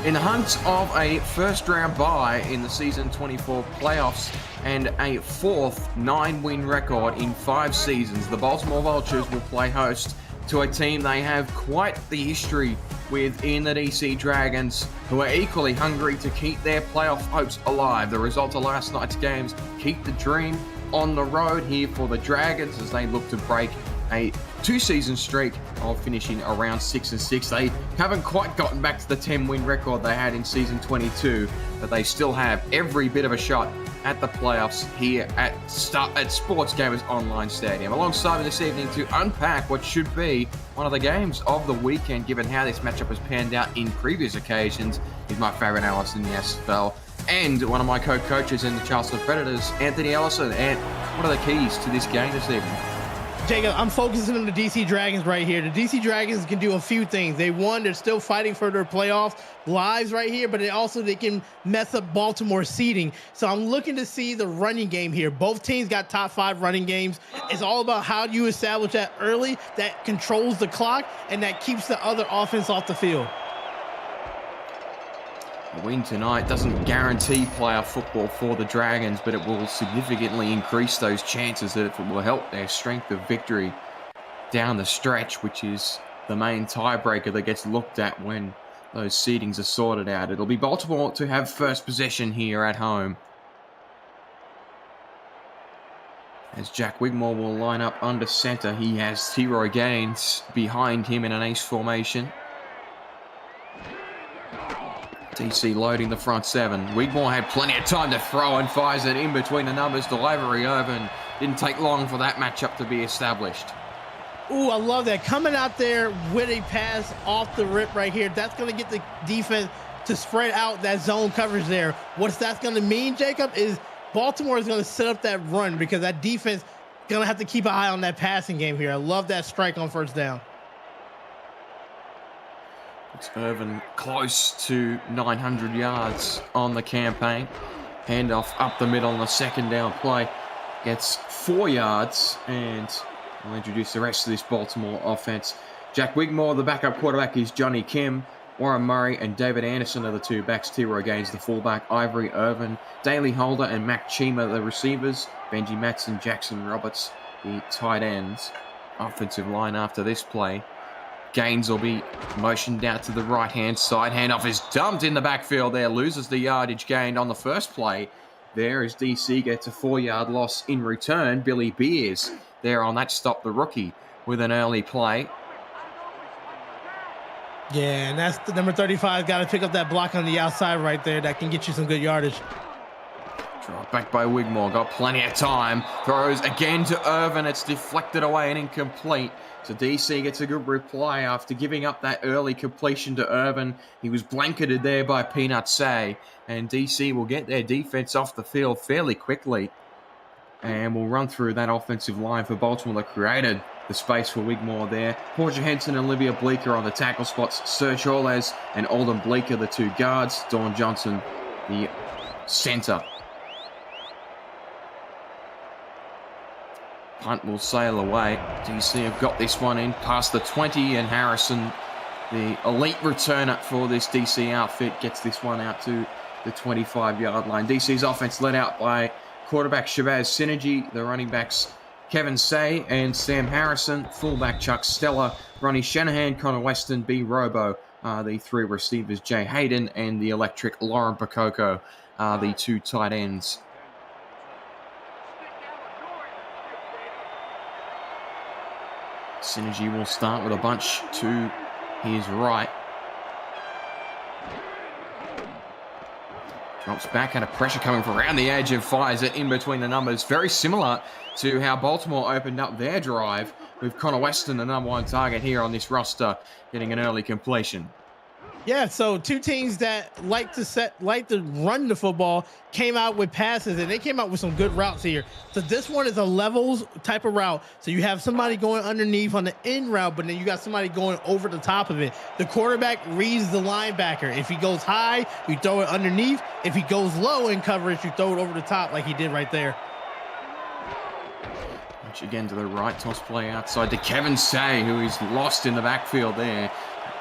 In the hunt of a first-round bye in the season 24 playoffs and a fourth 9-win record in 5 seasons, the Baltimore Vultures will play host to a team they have quite the history with in the DC Dragons, who are equally hungry to keep their playoff hopes alive. The result of last night's games keep the dream on the road here for the Dragons as they look to break a 2-season streak of finishing around 6-6. They haven't quite gotten back to the 10-win record they had in season 22, but they still have every bit of a shot at the playoffs here at Sports Gamers Online Stadium. Alongside me this evening to unpack what should be one of the games of the weekend, given how this matchup has panned out in previous occasions, is my favourite analyst in the SFL and one of my co-coaches in the Charleston Predators, Anthony Ellison. And what are the keys to this game this evening? Jacob, I'm focusing on the DC Dragons right here. The DC Dragons can do a few things. They're still fighting for their playoff lives right here, but they can mess up Baltimore's seeding. So I'm looking to see the running game here. Both teams got top 5 running games. It's all about how do you establish that early, that controls the clock, and that keeps the other offense off the field. A win tonight doesn't guarantee playoff football for the Dragons, but it will significantly increase those chances that it will help their strength of victory down the stretch, which is the main tiebreaker that gets looked at when those seedings are sorted out. It'll be Baltimore to have first possession here at home, as Jack Wigmore will line up under center. He has T-Roy Gaines behind him in an ace formation. DC loading the front 7. Wigmore had plenty of time to throw and fires it in between the numbers to Lavery Irvin. Didn't take long for that matchup to be established. Ooh, I love that. Coming out there with a pass off the rip right here. That's going to get the defense to spread out that zone coverage there. What that's going to mean, Jacob, is Baltimore is going to set up that run because that defense is going to have to keep an eye on that passing game here. I love that strike on first down. It's Irvin close to 900 yards on the campaign. Handoff up the middle on the second down play. Gets 4 yards, and I'll introduce the rest of this Baltimore offense. Jack Wigmore, the backup quarterback, is Johnny Kim. Warren Murray and David Anderson are the 2 backs. T-Roy Gaines, the fullback. Ivory Irvin, Daly Holder, and Mac Chima, the receivers. Benji Matson, Jackson Roberts, the tight ends. Offensive line after this play. Gaines will be motioned out to the right-hand side. Handoff is dumped in the backfield there. Loses the yardage gained on the first play. There as DC gets a 4-yard loss in return. Billy Beers there on that stop, the rookie, with an early play. Yeah, and that's the number 35. Got to pick up that block on the outside right there. That can get you some good yardage. Dropped back by Wigmore. Got plenty of time. Throws again to Irvin. It's deflected away and incomplete. So DC gets a good reply after giving up that early completion to Irvin. He was blanketed there by Peanut Say. And DC will get their defense off the field fairly quickly. And we'll run through that offensive line for Baltimore that created the space for Wigmore there. Portia Henson and Olivia Bleeker on the tackle spots. Serge Orles and Alden Bleeker, the 2 guards. Dawn Johnson, the center. Punt will sail away. DC have got this one in past the 20, and Harrison, the elite returner for this DC outfit, gets this one out to the 25-yard line. DC's offense led out by quarterback Shabazz Synergy, the running backs Kevin Say and Sam Harrison, fullback Chuck Stella, Ronnie Shanahan, Connor Weston, B. Robo, the 3 receivers Jay Hayden, and the electric Lauren Pacocco, the 2 tight ends. Synergy will start with a bunch to his right. Drops back under pressure coming from around the edge and fires it in between the numbers. Very similar to how Baltimore opened up their drive with Connor Weston, the number 1 target here on this roster, getting an early completion. Yeah, so 2 teams that like to run the football came out with passes, and they came out with some good routes here. So this one is a levels type of route. So you have somebody going underneath on the in route, but then you got somebody going over the top of it. The quarterback reads the linebacker. If he goes high, you throw it underneath. If he goes low in coverage, you throw it over the top like he did right there. Again to the right, toss play outside to Kevin Say, who is lost in the backfield there.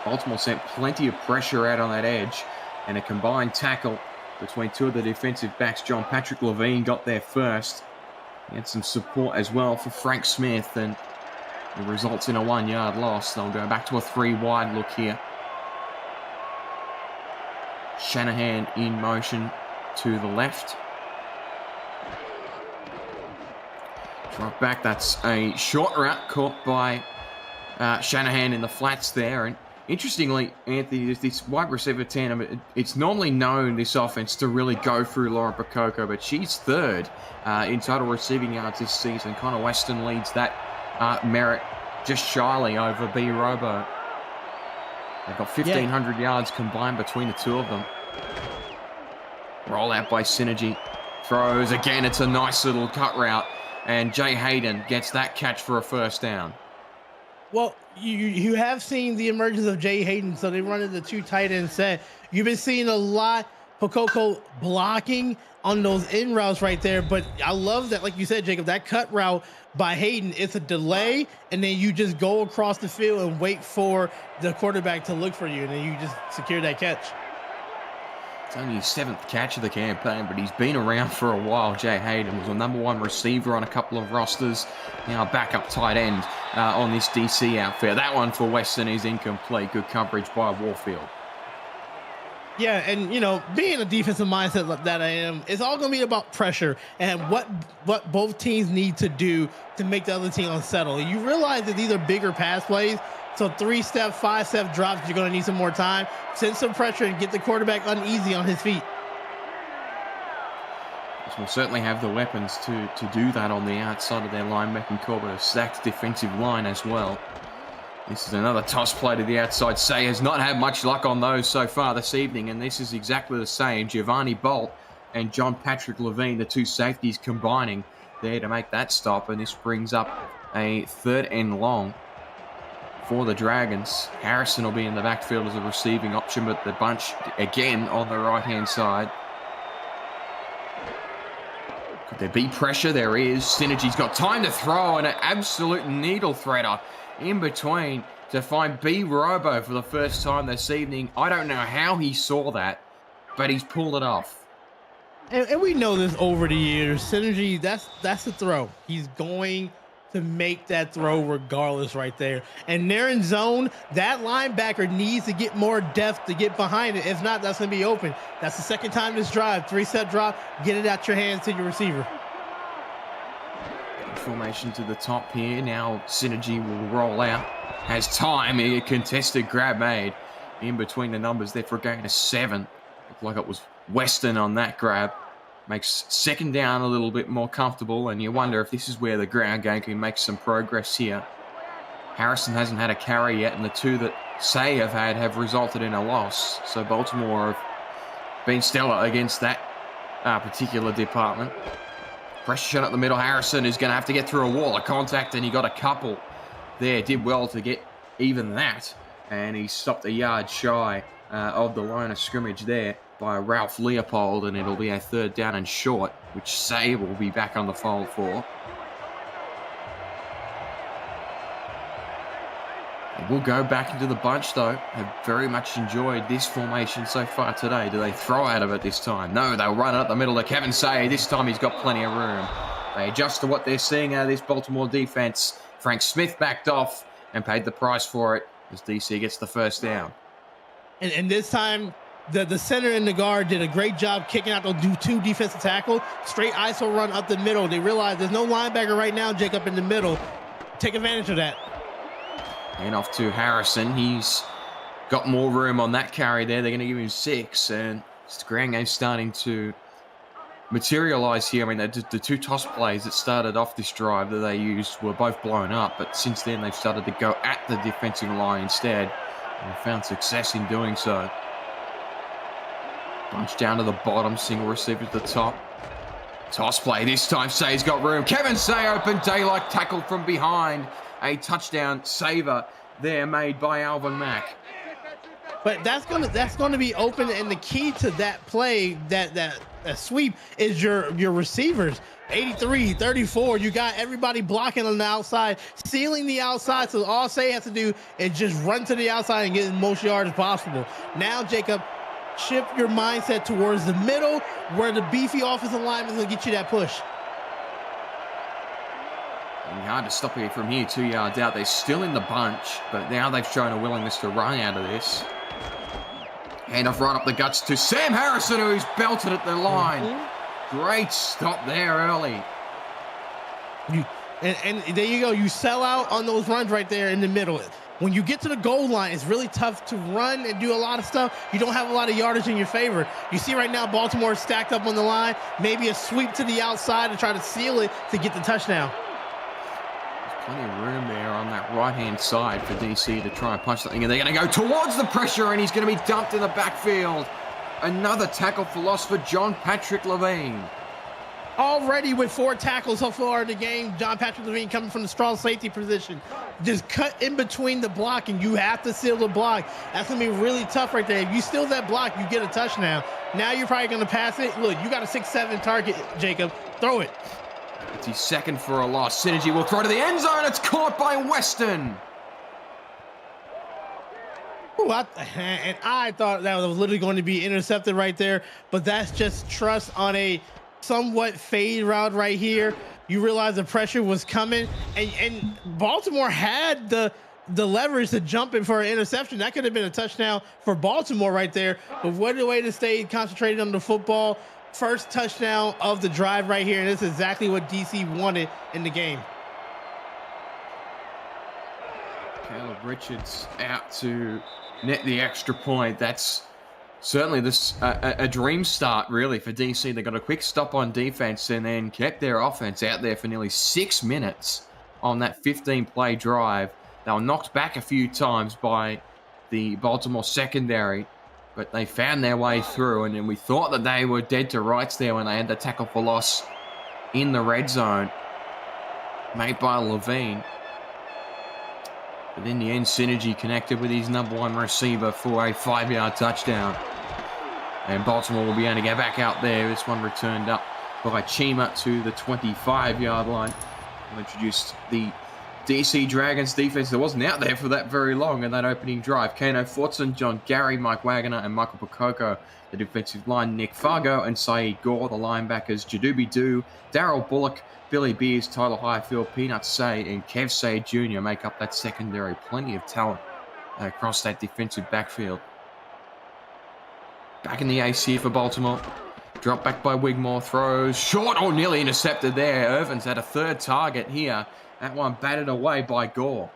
Baltimore sent plenty of pressure out on that edge. and a combined tackle between two of the defensive backs. John Patrick Levine got there first. He had some support as well for Frank Smith, and it results in a 1-yard loss. They'll go back to a 3-wide look here. Shanahan in motion to the left. Drop back, that's a short route caught by Shanahan in the flats there. And interestingly, Anthony, this wide receiver tandem, it's normally known, this offense, to really go through Lauren Prokoko, but she's third in total receiving yards this season. Connor Weston leads that merit just shyly over B. Robo. They've got 1,500 yards combined between the two of them. Roll out by Synergy. Throws again. It's a nice little cut route. And Jay Hayden gets that catch for a first down. Well, you have seen the emergence of Jay Hayden, so they run into the 2 tight end set. You've been seeing a lot Prokoko blocking on those in routes right there, but I love that, like you said, Jacob, that cut route by Hayden, it's a delay, and then you just go across the field and wait for the quarterback to look for you, and then you just secure that catch. It's only his 7th catch of the campaign, but he's been around for a while. Jay Hayden was a #1 receiver on a couple of rosters. Now a backup tight end on this DC outfit. That one for Weston is incomplete. Good coverage by Warfield. Yeah, and being a defensive mindset that I am, it's all going to be about pressure and what both teams need to do to make the other team unsettle. You realize that these are bigger pass plays, so 3-step, 5-step drops, you're going to need some more time. Send some pressure and get the quarterback uneasy on his feet. Will certainly have the weapons to do that on the outside of their linebacking core, but a stacked defensive line as well. This is another toss play to the outside. Say has not had much luck on those so far this evening, and this is exactly the same. Giovanni Bolt and John Patrick Levine, the 2 safeties, combining there to make that stop, and this brings up a 3rd and long for the Dragons. Harrison will be in the backfield as a receiving option, but the bunch again on the right-hand side. Could there be pressure? There is. Synergy's got time to throw, and an absolute needle threader in between to find B. Robo for the first time this evening. I don't know how he saw that, but he's pulled it off. And we know this over the years. Synergy, that's the throw. He's going to make that throw regardless right there. And they're in zone. That linebacker needs to get more depth to get behind it. If not, that's going to be open. That's the second time this drive. 3-step drop. Get it out your hands to your receiver. Formation to the top here. Now Synergy will roll out. Has time. A contested grab made in between the numbers there for a gain of 7. Looked like it was Weston on that grab. Makes second down a little bit more comfortable, and you wonder if this is where the ground game can make some progress here. Harrison hasn't had a carry yet, and the 2 that Say have resulted in a loss. So Baltimore have been stellar against that particular department. Pressure shot up the middle. Harrison is going to have to get through a wall of contact, and he got a couple there. Did well to get even that, and he stopped a yard shy of the line of scrimmage there by Ralph Leopold, and it'll be a 3rd down and short, which Say will be back on the fold for. We'll go back into the bunch, though. Have very much enjoyed this formation so far today. Do they throw out of it this time? No, they'll run it up the middle to Kevin Say. This time he's got plenty of room. They adjust to what they're seeing out of this Baltimore defense. Frank Smith backed off and paid the price for it as DC gets the first down. And this time, the center and the guard did a great job kicking out those 2 defensive tackles. Straight ISO run up the middle. They realize there's no linebacker right now, Jacob, in the middle. Take advantage of that. And off to Harrison. He's got more room on that carry there. They're going to give him 6. And the ground game's starting to materialize here. I mean, the 2 toss plays that started off this drive that they used were both blown up. But since then, they've started to go at the defensive line instead. And found success in doing so. Bunch down to the bottom. Single receiver to the top. Toss play. This time, Say's got room. Kevin Say open. Daylight tackle from behind. A touchdown saver there made by Alvin Mack. But that's gonna be open, and the key to that play, that sweep, is your receivers. 83, 34. You got everybody blocking on the outside, sealing the outside. So all Say has to do is just run to the outside and get as most yards as possible. Now, Jacob, shift your mindset towards the middle where the beefy offensive lineman will get you that push. Hard to stop it from here, 2 yards out. They're still in the bunch, but now they've shown a willingness to run out of this. Handoff right up the guts to Sam Harrison, who's belted at the line. Great stop there early. And there you go. You sell out on those runs right there in the middle. When you get to the goal line, it's really tough to run and do a lot of stuff. You don't have a lot of yardage in your favor. You see right now, Baltimore is stacked up on the line. Maybe a sweep to the outside to try to seal it to get the touchdown. Plenty of room there on that right-hand side for DC to try and punch something. And they're going to go towards the pressure, and he's going to be dumped in the backfield. Another tackle for loss for John Patrick Levine. Already with 4 tackles so far in the game, John Patrick Levine coming from the strong safety position. Just cut in between the block, and you have to seal the block. That's going to be really tough right there. If you steal that block, you get a touchdown. Now you're probably going to pass it. Look, you got a 6-7 target, Jacob. Throw it. It's his second for a loss. Synergy will throw to the end zone. It's caught by Weston. Ooh, I thought that was literally going to be intercepted right there, but that's just trust on a somewhat fade route right here. You realize the pressure was coming, and Baltimore had the leverage to jump in for an interception. That could have been a touchdown for Baltimore right there, but what a way to stay concentrated on the football. First touchdown of the drive right here, and this is exactly what DC wanted in the game. Caleb Richards out to net the extra point. That's certainly a dream start, really, for DC. They got a quick stop on defense and then kept their offense out there for nearly 6 minutes on that 15-play drive. They were knocked back a few times by the Baltimore secondary, but they found their way through, and then we thought that they were dead to rights there when they had the tackle for loss in the red zone made by Levine. But in the end, Synergy connected with his number 1 receiver for a 5-yard touchdown. And Baltimore will be able to get back out there. This one returned up by Chima to the 25-yard line. We'll introduce the DC Dragons defense that wasn't out there for that very long in that opening drive. Kano Fortson, John Gary, Mike Wagner, and Michael Pokoko. The defensive line, Nick Fargo and Saeed Gore. The linebackers, Jadubi Doo, Darryl Bullock, Billy Beers, Tyler Highfield, Peanut Say, and Kev Say Jr. make up that secondary. Plenty of talent across that defensive backfield. Back in the ace here for Baltimore. Drop back by Wigmore, throws short, nearly intercepted there. Irvin's had a 3rd target here. That one batted away by Gore.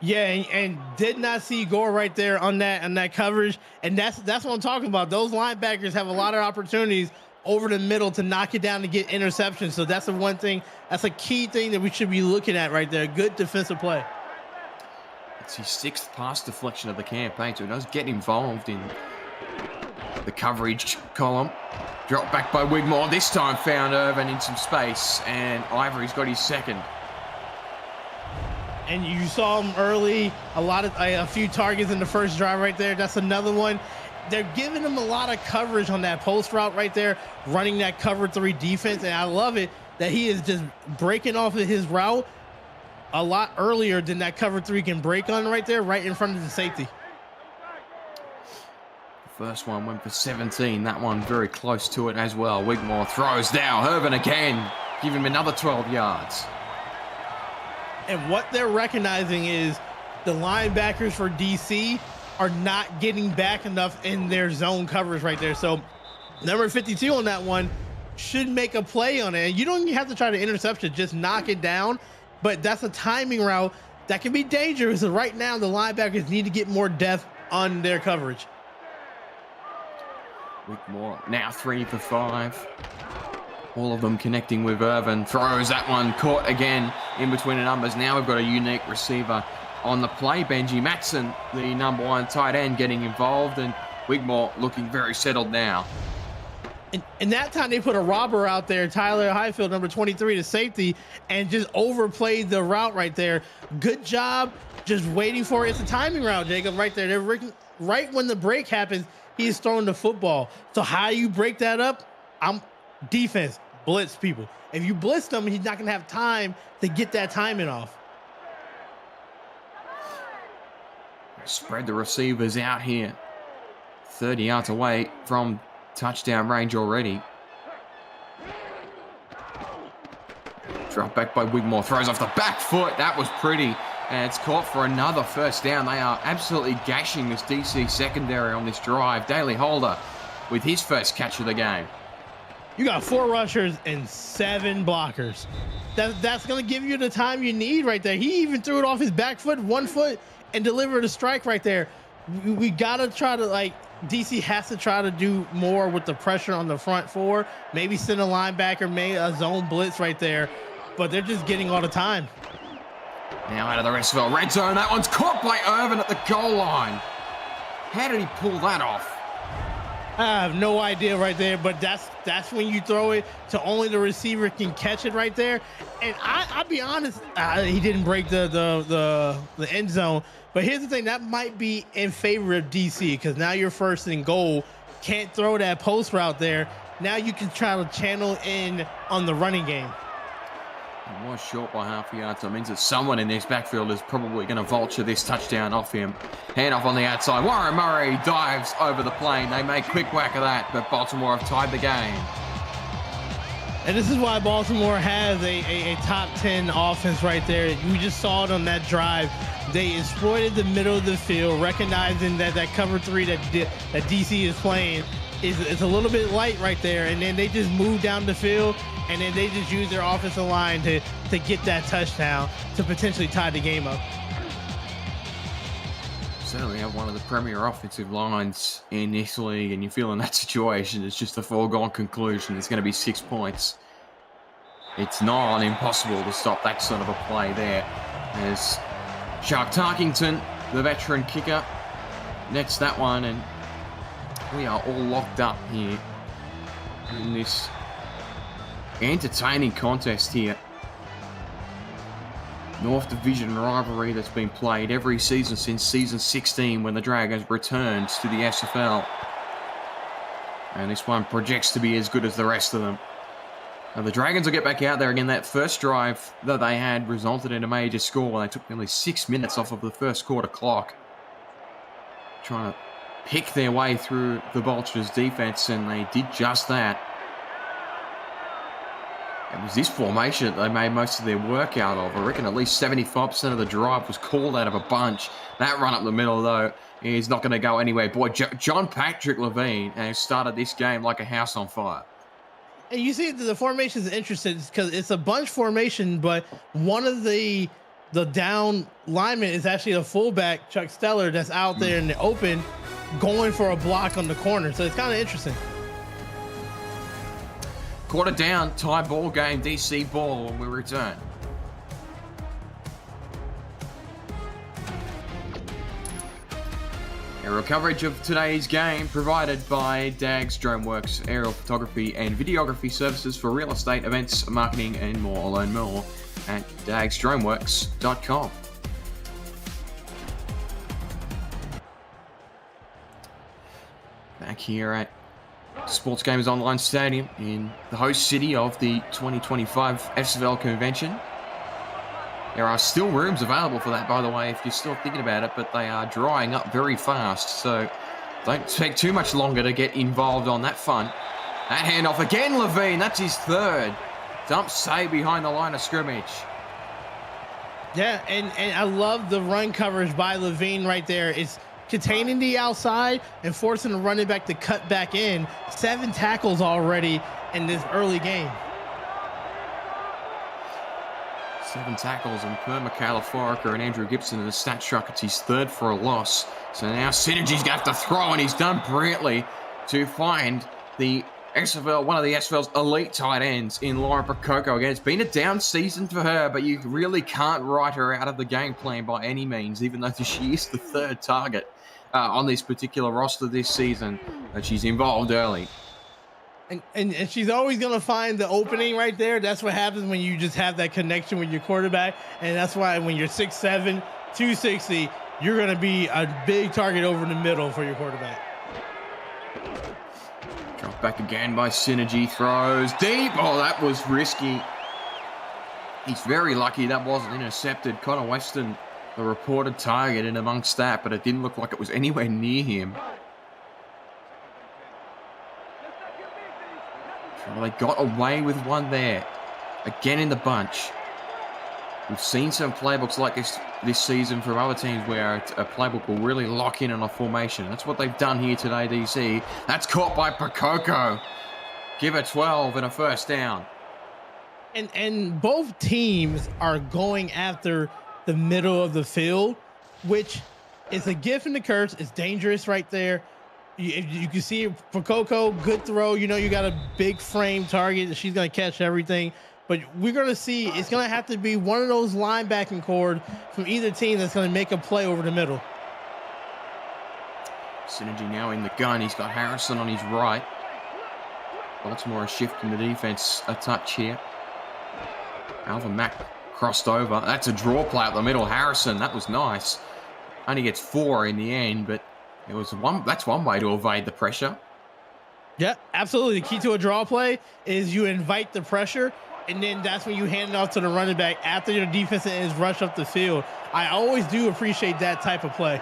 Yeah, and did not see Gore right there on that coverage. And that's what I'm talking about. Those linebackers have a lot of opportunities over the middle to knock it down to get interceptions. So that's the one thing, that's a key thing that we should be looking at right there. Good defensive play. It's his 6th pass deflection of the campaign, so he does get involved in the coverage column. Drop back by Wigmore. This time found Irvin in some space, and Ivory's got his 2nd. And you saw him early, a few targets in the first drive right there. That's another one. They're giving him a lot of coverage on that post route right there, running that cover 3 defense, and I love it that he is just breaking off of his route a lot earlier than that cover 3 can break on right there, right in front of the safety. First one went for 17. That one very close to it as well. Wigmore throws down. Irvin again. Give him another 12 yards. And what they're recognizing is the linebackers for DC are not getting back enough in their zone coverage right there. So number 52 on that one should make a play on it. And you don't even have to try to intercept it. Just knock it down. But that's a timing route that can be dangerous. And right now, the linebackers need to get more depth on their coverage. Wigmore now 3 for 5. All of them connecting with Irvin. Throws that one, caught again in between the numbers. Now we've got a unique receiver on the play. Benji Matson, the number 1 tight end, getting involved, and Wigmore looking very settled now. And that time they put a robber out there, Tyler Highfield, number 23, to safety, and just overplayed the route right there. Good job just waiting for it. It's a timing route, Jacob, right there. They're right when the break happens, he's throwing the football. So how you break that up? Defense, blitz people. If you blitz them, he's not going to have time to get that timing off. Spread the receivers out here. 30 yards away from touchdown range already. Drop back by Wigmore, throws off the back foot. That was pretty. And it's caught for another first down. They are absolutely gashing this DC secondary on this drive. Daly Holder with his first catch of the game. You got 4 rushers and 7 blockers. That's going to give you the time you need right there. He even threw it off his back foot, 1 foot, and delivered a strike right there. We got to try to, like, DC has to try to do more with the pressure on the front 4. Maybe send a linebacker, maybe a zone blitz right there. But they're just getting all the time. Now out of the SFL red zone. That one's caught by Irvin at the goal line. How did he pull that off? I have no idea right there, but that's when you throw it to only the receiver can catch it right there. And I'll be honest, he didn't break the end zone. But here's the thing, that might be in favor of DC because now you're first and goal. Can't throw that post route there. Now you can try to channel in on the running game. He was short by half a yard, so it means that someone in this backfield is probably going to vulture this touchdown off him. Hand off on the outside. Warren Murray dives over the plane. They make quick whack of that, but Baltimore have tied the game. And this is why Baltimore has a top 10 offense right there. We just saw it on that drive. They exploited the middle of the field, recognizing that cover 3 that DC is playing is a little bit light right there. And then they just move down the field, and then they just use their offensive line to get that touchdown to potentially tie the game up. Certainly have one of the premier offensive lines in this league, and you feel in that situation, it's just a foregone conclusion. It's going to be 6 points. It's not impossible to stop that sort of a play there. As Shark Tarkington, the veteran kicker, nets that one, and we are all locked up here in this entertaining contest here. North Division rivalry that's been played every season since season 16 when the Dragons returned to the SFL. And this one projects to be as good as the rest of them. Now the Dragons will get back out there again. That first drive that they had resulted in a major score. They took nearly 6 minutes off of the first quarter clock, trying to pick their way through the Vultures defense, and they did just that. It was this formation that they made most of their work out of. I reckon at least 75% of the drive was called out of a bunch. That run up the middle, though, is not going to go anywhere. Boy, John Patrick Levine has started this game like a house on fire. And you see the formation is interesting because it's a bunch formation, but one of the down linemen is actually a fullback, Chuck Steller, that's out there in the open going for a block on the corner. So it's kind of interesting. Quarter down, tie ball game, DC ball when we return. Aerial coverage of today's game provided by Dags Droneworks, aerial photography and videography services for real estate, events, marketing and more. Learn more at dagsdroneworks.com. Back here at Sports Gamers Online Stadium in the host city of the 2025 SFL convention. There are still rooms available for that, by the way, if you're still thinking about it, but they are drying up very fast, so don't take too much longer to get involved on that fun. That handoff again, Levine, that's his third. Dump save behind the line of scrimmage. Yeah, and I love the run coverage by Levine right there. It's containing the outside and forcing the running back to cut back in. 7 tackles already in this early game. 7 tackles, and per McAllister and Andrew Gibson in the stat truck, it's his third for a loss. So now Synergy's going to have to throw, and he's done brilliantly to find the SFL, one of the SFL's elite tight ends in Laura Prococo. Again, it's been a down season for her, but you really can't write her out of the game plan by any means, even though she is the third target on this particular roster this season, and she's involved early. And she's always going to find the opening right there. That's what happens when you just have that connection with your quarterback. And that's why when you're 6'7", 260, you're going to be a big target over the middle for your quarterback. Drop back again by Synergy. Throws deep. Oh, that was risky. He's very lucky that wasn't intercepted. Connor Weston, the reported target in amongst that, but it didn't look like it was anywhere near him. Well, they got away with one there. Again in the bunch. We've seen some playbooks like this season from other teams where a playbook will really lock in on a formation. That's what they've done here today, DC. That's caught by Pregame. Give it 12 and a first down. And both teams are going after the middle of the field, which is a gift and a curse. It's dangerous right there. You can see for Coco, good throw. You know, you got a big frame target. She's going to catch everything. But we're going to see it's going to have to be one of those linebacking cord from either team that's going to make a play over the middle. Synergy now in the gun. He's got Harrison on his right. Baltimore is shifting the defense a touch here. Alvin Mack crossed over. That's a draw play up the middle. Harrison, that was nice. Only gets 4 in the end, but it was that's one way to evade the pressure. Yeah, absolutely. The key to a draw play is you invite the pressure, and then that's when you hand it off to the running back after your defensive ends rush up the field. I always do appreciate that type of play.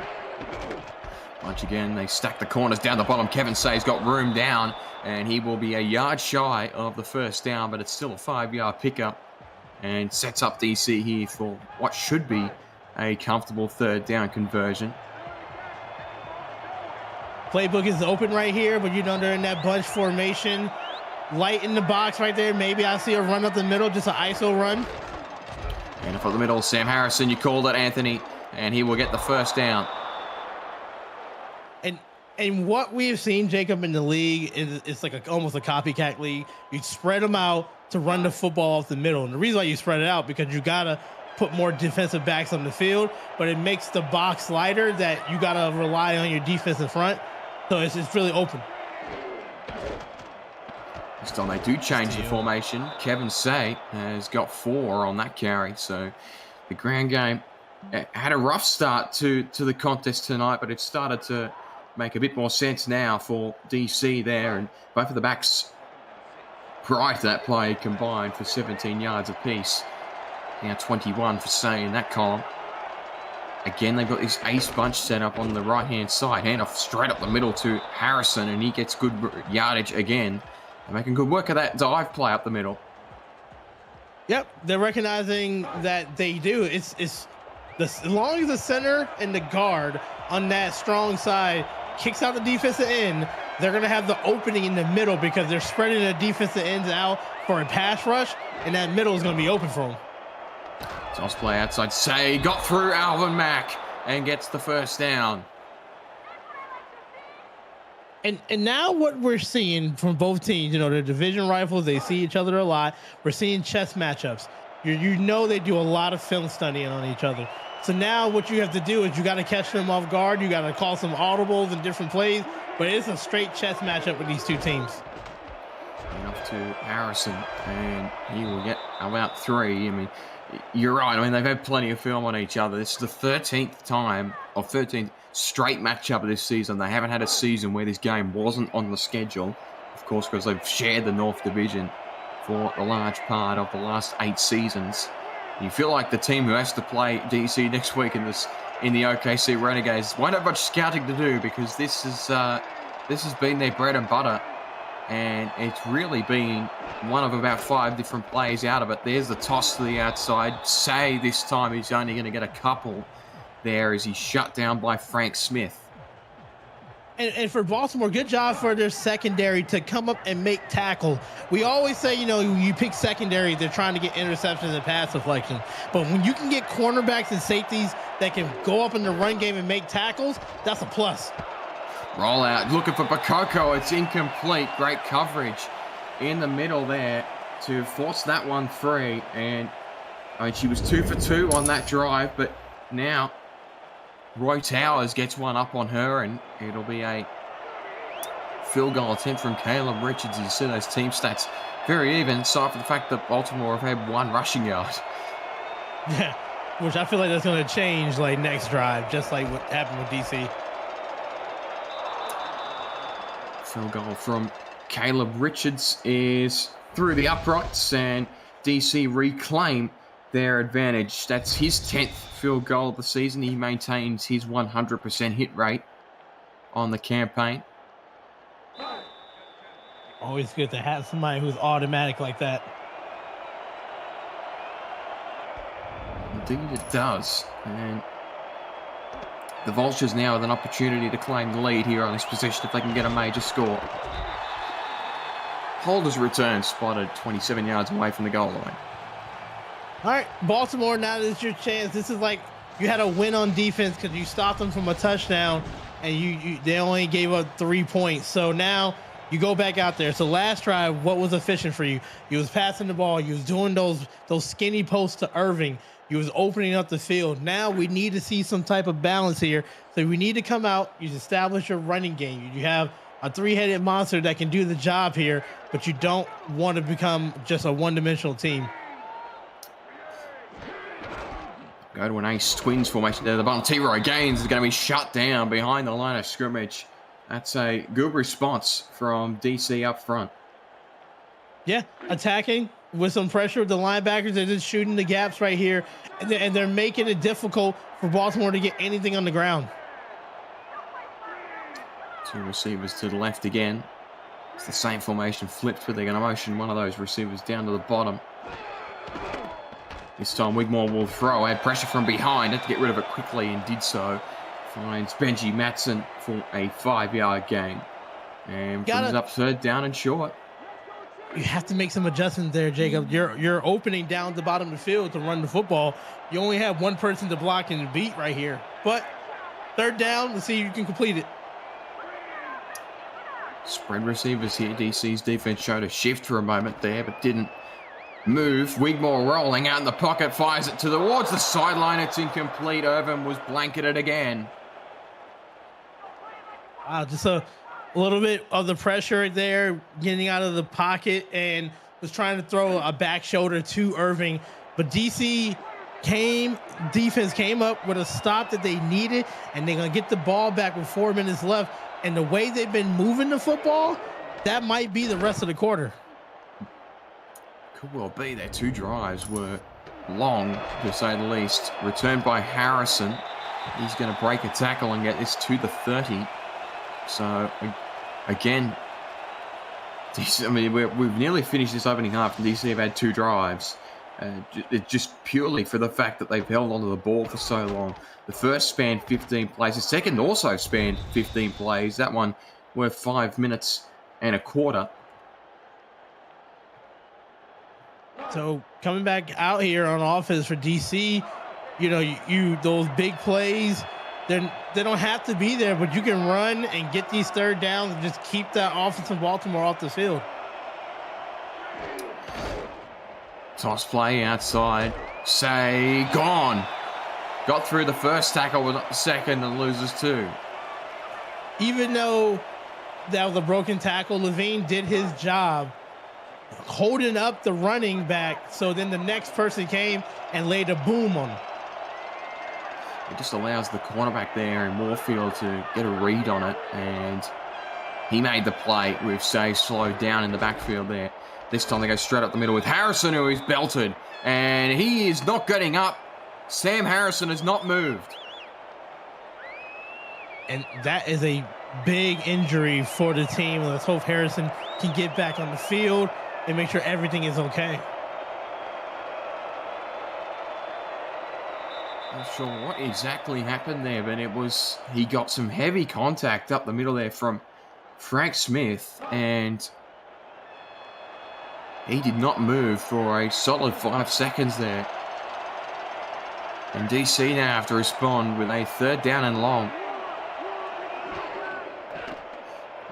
Once again, they stack the corners down the bottom. Kevin Say's got room down, and he will be a yard shy of the first down, but it's still a 5-yard pickup and sets up DC here for what should be a comfortable third down conversion. Playbook is open right here, but you know they're in that bunch formation. Light in the box right there. Maybe I see a run up the middle, just an ISO run. And up the middle, Sam Harrison, you called it, Anthony, and he will get the first down. And what we've seen, Jacob, in the league is it's like almost a copycat league. You spread them out to run the football off the middle. And the reason why you spread it out, because you got to put more defensive backs on the field, but it makes the box lighter that you got to rely on your defense in front. So it's really open. This time they do change the formation. Kevin Say has got 4 on that carry. So the ground game had a rough start to the contest tonight, but it started to make a bit more sense now for DC there. And both of the backs prior to that play combined for 17 yards apiece. Now 21 for Say in that column. Again, they've got this ace bunch set up on the right-hand side. Handoff straight up the middle to Harrison, and he gets good yardage again. They're making good work of that dive play up the middle. Yep, they're recognizing that they do. As long as the center and the guard on that strong side kicks out the defensive end, they're going to have the opening in the middle because they're spreading the defensive ends out for a pass rush, and that middle is going to be open for them. Toss play outside. Say got through Alvin Mack and gets the first down. And now what we're seeing from both teams, you know, they're division rivals. They see each other a lot. We're seeing chess matchups. You know they do a lot of film studying on each other. So now what you have to do is you got to catch them off guard. You got to call some audibles and different plays. But it's a straight chess matchup with these two teams. And off to Harrison, and he will get about 3. I mean, you're right. I mean, they've had plenty of film on each other. This is the 13th time, or 13th straight matchup of this season. They haven't had a season where this game wasn't on the schedule, of course, because they've shared the North Division for a large part of the last 8 seasons. You feel like the team who has to play DC next week in the OKC Renegades won't have much scouting to do, because this has been their bread and butter, and it's really been one of about 5 different plays out of it. There's the toss to the outside. Say this time he's only going to get a couple there as he's shut down by Frank Smith. And for Baltimore, good job for their secondary to come up and make tackle. We always say, you know, you pick secondary, they're trying to get interceptions and pass deflection. But when you can get cornerbacks and safeties that can go up in the run game and make tackles, that's a plus. Roll out, looking for Bakoko. It's incomplete. Great coverage in the middle there to force that one free. And I mean, she was 2 for 2 on that drive, but now Roy Towers gets one up on her, and it'll be a field goal attempt from Caleb Richards. You see those team stats very even, aside from the fact that Baltimore have had 1 rushing yard. Yeah, which I feel like that's going to change like next drive, just like what happened with DC. Field goal from Caleb Richards is through the uprights, and DC reclaim their advantage. That's his 10th field goal of the season. He maintains his 100% hit rate on the campaign. Always good to have somebody who's automatic like that. Indeed it does. And the Vultures now with an opportunity to claim the lead here on this possession if they can get a major score. Holder's return spotted 27 yards away from the goal line. All right, Baltimore, now is your chance. This is like you had a win on defense because you stopped them from a touchdown, and they only gave up 3 points. So now you go back out there. So last drive, what was efficient for you? You was passing the ball. You was doing those skinny posts to Irving. You was opening up the field. Now we need to see some type of balance here. So we need to come out. You establish your running game. You have a three-headed monster that can do the job here, but you don't want to become just a one-dimensional team. Go to an ace twins formation there. The bottom. T-Roy Gaines is going to be shut down behind the line of scrimmage. That's a good response from DC up front. Yeah, attacking with some pressure with the linebackers. They're just shooting the gaps right here, and they're making it difficult for Baltimore to get anything on the ground. Two receivers to the left again. It's the same formation flipped, but they're going to motion one of those receivers down to the bottom. This time Wigmore will throw. Had pressure from behind. Had to get rid of it quickly and did so. Finds Benji Matson for a 5-yard gain. And brings up third down and short. You have to make some adjustments there, Jacob. You're opening down the bottom of the field to run the football. You only have one person to block and beat right here. But third down, let's see if you can complete it. Spread receivers here. DC's defense showed a shift for a moment there, but didn't move. Wigmore rolling out in the pocket, fires it towards the sideline. It's incomplete. Irvin was blanketed again. Just a little bit of the pressure there, getting out of the pocket, and was trying to throw a back shoulder to Irving. But defense came up with a stop that they needed, and they're going to get the ball back with 4 minutes left. And the way they've been moving the football, that might be the rest of the quarter. Could well be. Their two drives were long, to say the least. Returned by Harrison. He's going to break a tackle and get this to the 30. So, again, DC, I mean, we've nearly finished this opening half, and DC have had two drives. Just purely for the fact that they've held onto the ball for so long. The first spanned 15 plays. The second also spanned 15 plays. That one worth 5 minutes and a quarter. So coming back out here on offense for DC, you know, those big plays, they don't have to be there, but you can run and get these third downs and just keep that offense of Baltimore off the field. Toss play outside. Say gone. Got through the first tackle with the second and loses two. Even though that was a broken tackle, Levine did his job holding up the running back. So then the next person came and laid a boom on him. It just allows the cornerback there in Moorfield to get a read on it. And he made the play with Say slowed down in the backfield there. This time they go straight up the middle with Harrison, who is belted. And he is not getting up. Sam Harrison has not moved. And that is a big injury for the team. Let's hope Harrison can get back on the field and make sure everything is okay. Not sure what exactly happened there, but he got some heavy contact up the middle there from Frank Smith, and he did not move for a solid 5 seconds there. And DC now have to respond with a third down and long.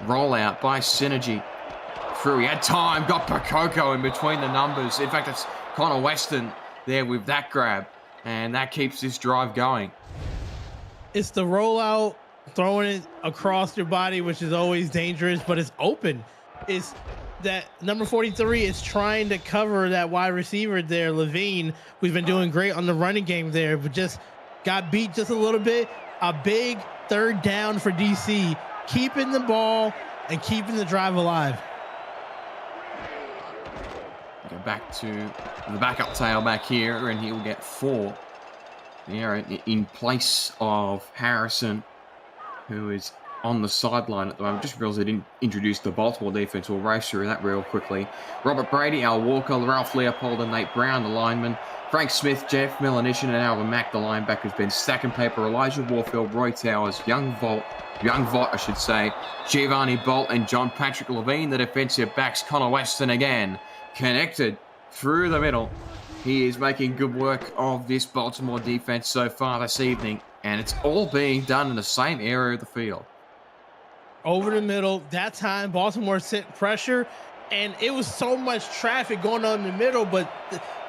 Rollout by Synergy. Through, he had time, got Bakoko in between the numbers. In fact, it's Connor Weston there with that grab. And that keeps this drive going. It's the rollout, throwing it across your body, which is always dangerous, but it's open. It's that number 43 is trying to cover that wide receiver there, Levine, who's been doing great on the running game there, but just got beat just a little bit. A big third down for DC, keeping the ball and keeping the drive alive. Go back to the backup tailback here, and he'll get 4 there in place of Harrison, who is on the sideline at the moment. Just realized they didn't introduce the Baltimore defense. We'll race through that real quickly. Robert Brady, Al Walker, Ralph Leopold, and Nate Brown, the linemen. Frank Smith, Jeff Milanishin, and Alvin Mack, the linebackers. Ben Stack and Paper, Elijah Warfield, Roy Towers, Young Vaught, I should say, Giovanni Bolt, and John Patrick Levine, the defensive backs. Connor Weston again, connected through the middle. He is making good work of this Baltimore defense so far this evening, and it's all being done in the same area of the field. Over the middle. That time, Baltimore sent pressure, and it was so much traffic going on in the middle. But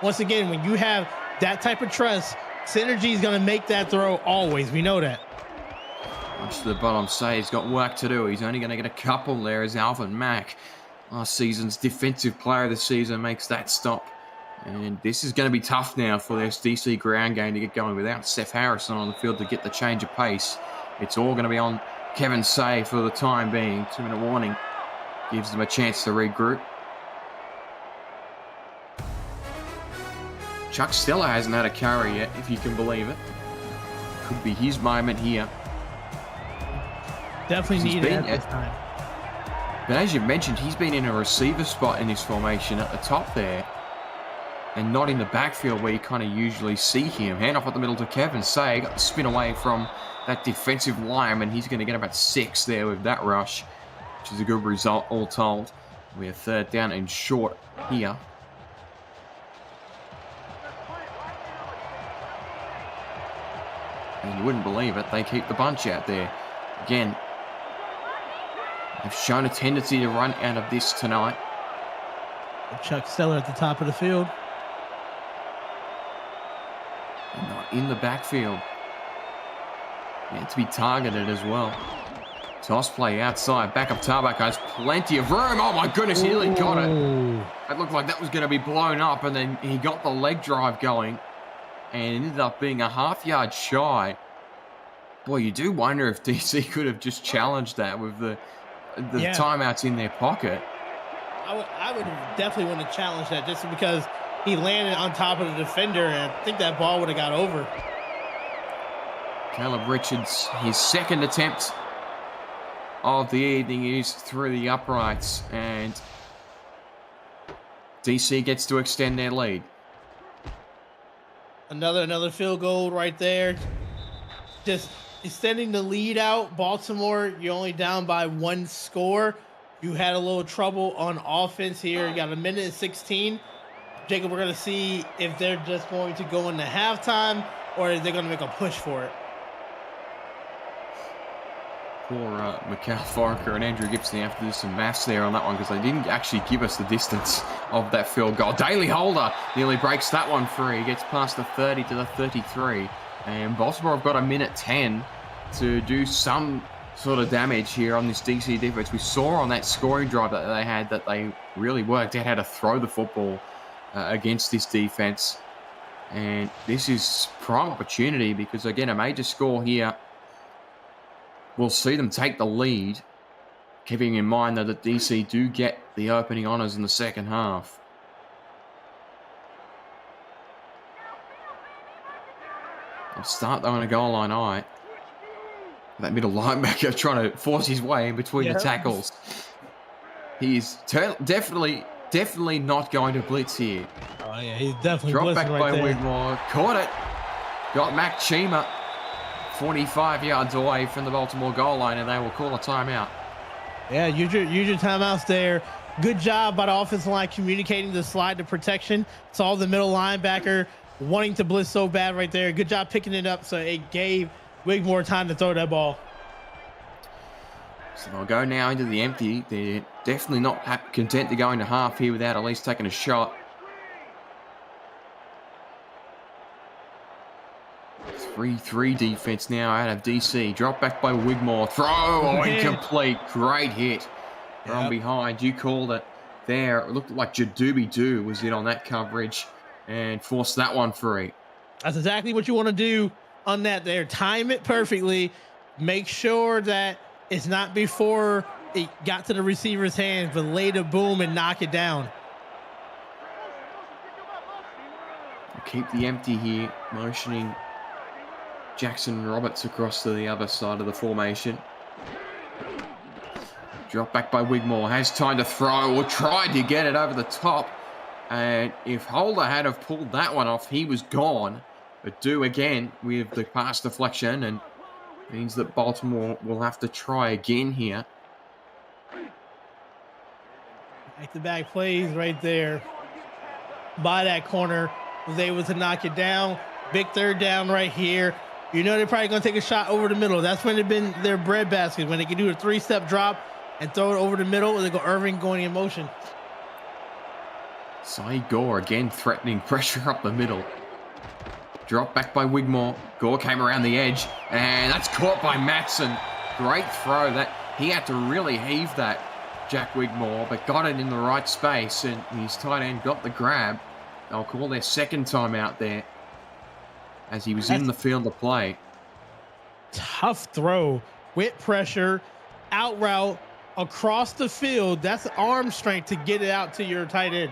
once again, when you have that type of trust, synergy is going to make that throw always. We know that. Much to the bottom say he's got work to do. He's only going to get a couple there as Alvin Mack, last season's defensive player of the season, makes that stop. And this is going to be tough now for this DC ground game to get going without Seth Harrison on the field to get the change of pace. It's all going to be on Kevin Say for the time being. 2-minute warning gives them a chance to regroup. Chuck Stella hasn't had a carry yet, if you can believe it. Could be his moment here. Definitely needed at this time. But as you mentioned, he's been in a receiver spot in this formation at the top there, and not in the backfield where you kind of usually see him. Hand off at the middle to Kevin Say. Got the spin away from that defensive lineman. He's going to get about 6 there with that rush, which is a good result all told. We're 3rd down and short here. And you wouldn't believe it, they keep the bunch out there. Again, they've shown a tendency to run out of this tonight. Chuck Stella at the top of the field. And not in the backfield. Meant to be targeted as well. Toss play outside. Back up Tarbuck has plenty of room. Oh my goodness, he nearly got it. It looked like that was going to be blown up, and then he got the leg drive going and it ended up being a half-yard shy. Boy, you do wonder if DC could have just challenged that with the timeouts in their pocket. I would definitely want to challenge that just because he landed on top of the defender, and I think that ball would have got over. Caleb Richards, his 2nd attempt of the evening is through the uprights, and DC gets to extend their lead. Another field goal right there. Just extending the lead out. Baltimore, you're only down by 1 score. You had a little trouble on offense here. You got 1:16. Jacob, we're going to see if they're just going to go into halftime or if they're going to make a push for it. Poor Mikhail Foraker and Andrew Gibson have to do some maths there on that one because they didn't actually give us the distance of that field goal. Daly Holder nearly breaks that one free. He gets past the 30 to the 33. And Baltimore have got 1:10 to do some sort of damage here on this DC defense. We saw on that scoring drive that they had that they really worked out how to throw the football against this defense. And this is prime opportunity because, again, a major score here will see them take the lead, keeping in mind that the DC do get the opening honours in the second half. They'll start though on a goal line eye. That middle linebacker trying to force his way in between the tackles. He's definitely not going to blitz here. Oh yeah, he's definitely dropped back right by there. Wigmore. Caught it. Got Mac Chima 45 yards away from the Baltimore goal line, and they will call a timeout. Yeah, use your timeouts there. Good job by the offensive line communicating the slide to protection. Saw the middle linebacker wanting to blitz so bad right there. Good job picking it up, so it gave Wigmore time to throw that ball. So they'll go now into the empty. They're definitely not content to go into half here without at least taking a shot. 3-3 defense now out of DC. Drop back by Wigmore. Throw, incomplete. Great hit from behind. You called it there. It looked like Jadubi Doo was in on that coverage and forced that one free. That's exactly what you want to do on that there. Time it perfectly. Make sure that it's not before it got to the receiver's hands, but lay the boom and knock it down. Keep the empty here, motioning Jackson Roberts across to the other side of the formation. Drop back by Wigmore. Has time to throw or tried to get it over the top. And if Holder had have pulled that one off, he was gone. But do again with the pass deflection, and means that Baltimore will have to try again here. Back-to-back plays right there by that corner. Was able to knock it down. Big third down right here. You know they're probably going to take a shot over the middle. That's when they've been their breadbasket, when they can do a 3-step drop and throw it over the middle. They go Irving going in motion. Cy Gore again threatening pressure up the middle. Drop back by Wigmore. Gore came around the edge, and that's caught by Matson. Great throw. That he had to really heave that, Jack Wigmore, but got it in the right space, and his tight end got the grab. They'll call their second time out there as he was in the field of play. Tough throw with pressure, out route, across the field. That's arm strength to get it out to your tight end.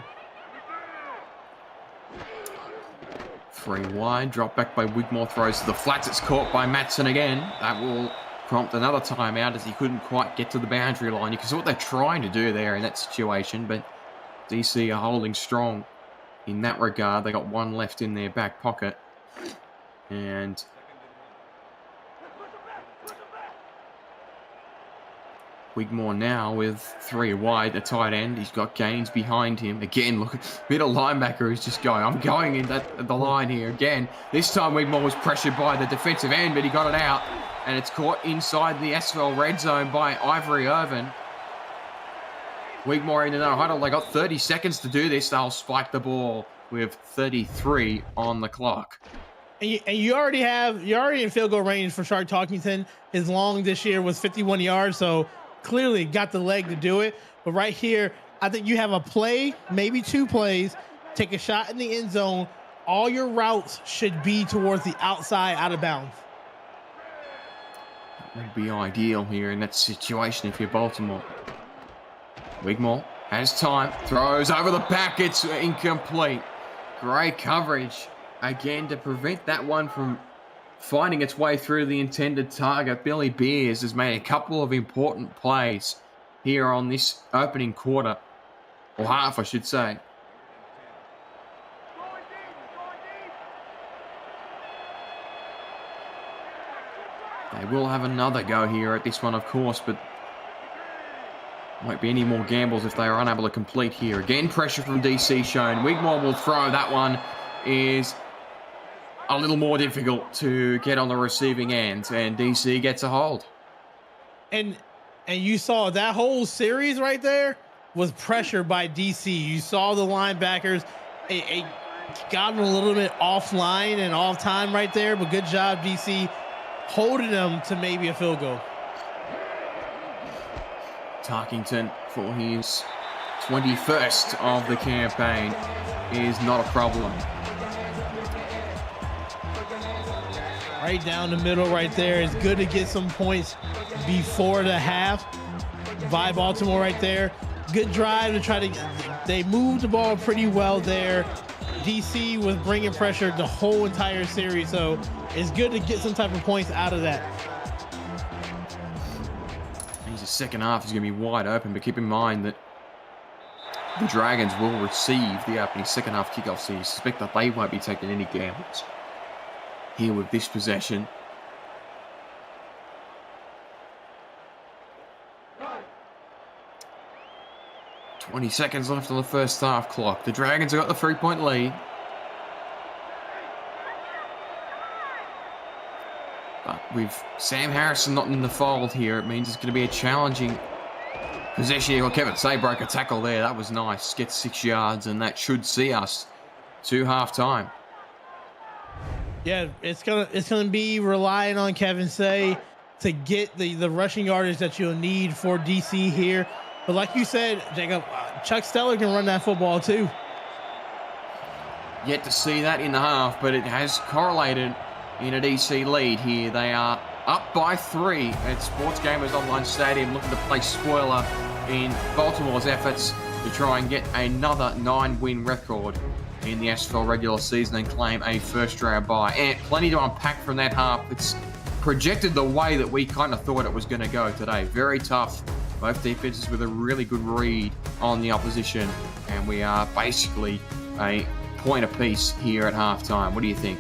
3 wide, drop back by Wigmore, throws to the flats. It's caught by Matson again. That will prompt another timeout as he couldn't quite get to the boundary line. You can see what they're trying to do there in that situation, but DC are holding strong in that regard. They got one left in their back pocket. And Wigmore now with 3 wide, the tight end. He's got Gaines behind him. Again, look, middle linebacker who's just going, I'm going in the line here again. This time Wigmore was pressured by the defensive end, but he got it out. And it's caught inside the SFL red zone by Ivory Irvin. Wigmore in another huddle. They got 30 seconds to do this. They'll spike the ball with 33 on the clock. And you're already in field goal range for Shark Talkington. His long this year was 51 yards, so clearly got the leg to do it. But right here, I think you have a play, maybe 2 plays, take a shot in the end zone. All your routes should be towards the outside, out of bounds. That would be ideal here in that situation if you're Baltimore. Wigmore has time, throws over the back, it's incomplete. Great coverage again to prevent that one from finding its way through the intended target. Billy Beers has made a couple of important plays here on this opening quarter, or half I should say. They will have another go here at this one, of course, but won't be any more gambles if they are unable to complete here. Again, pressure from DC shown. Wigmore will throw. That one is a little more difficult to get on the receiving end, and DC gets a hold. And you saw that whole series right there was pressure by DC. You saw the linebackers got them a little bit offline and off time right there, but good job DC holding them to maybe a field goal. Tarkington for his 21st of the campaign is not a problem. Right down the middle right there. It's good to get some points before the half by Baltimore right there. Good drive to try to, they moved the ball pretty well there. DC was bringing pressure the whole entire series, so it's good to get some type of points out of that. The second half is going to be wide open, but keep in mind that the Dragons will receive the opening second half kickoff, so you suspect that they won't be taking any gambles here with this possession. "20 seconds left on the first half clock. The Dragons have got the 3-point lead. But with Sam Harrison not in the fold here, it means it's going to be a challenging possession. Well, Kevin Say broke a tackle there. That was nice. Gets 6 yards, and that should see us to halftime. Yeah, it's gonna be relying on Kevin Say to get the rushing yardage that you'll need for DC here. But like you said, Jacob, Chuck Steller can run that football too. Yet to see that in the half, but it has correlated in a DC lead here. They are up by 3 at Sports Gamers Online Stadium, looking to play spoiler in Baltimore's efforts to try and get another 9-win record in the SFL regular season and claim a first-round bye. And plenty to unpack from that half. It's projected the way that we kind of thought it was going to go today. Very tough, Both defenses with a really good read on the opposition, and we are basically a point apiece here at halftime. What do you think?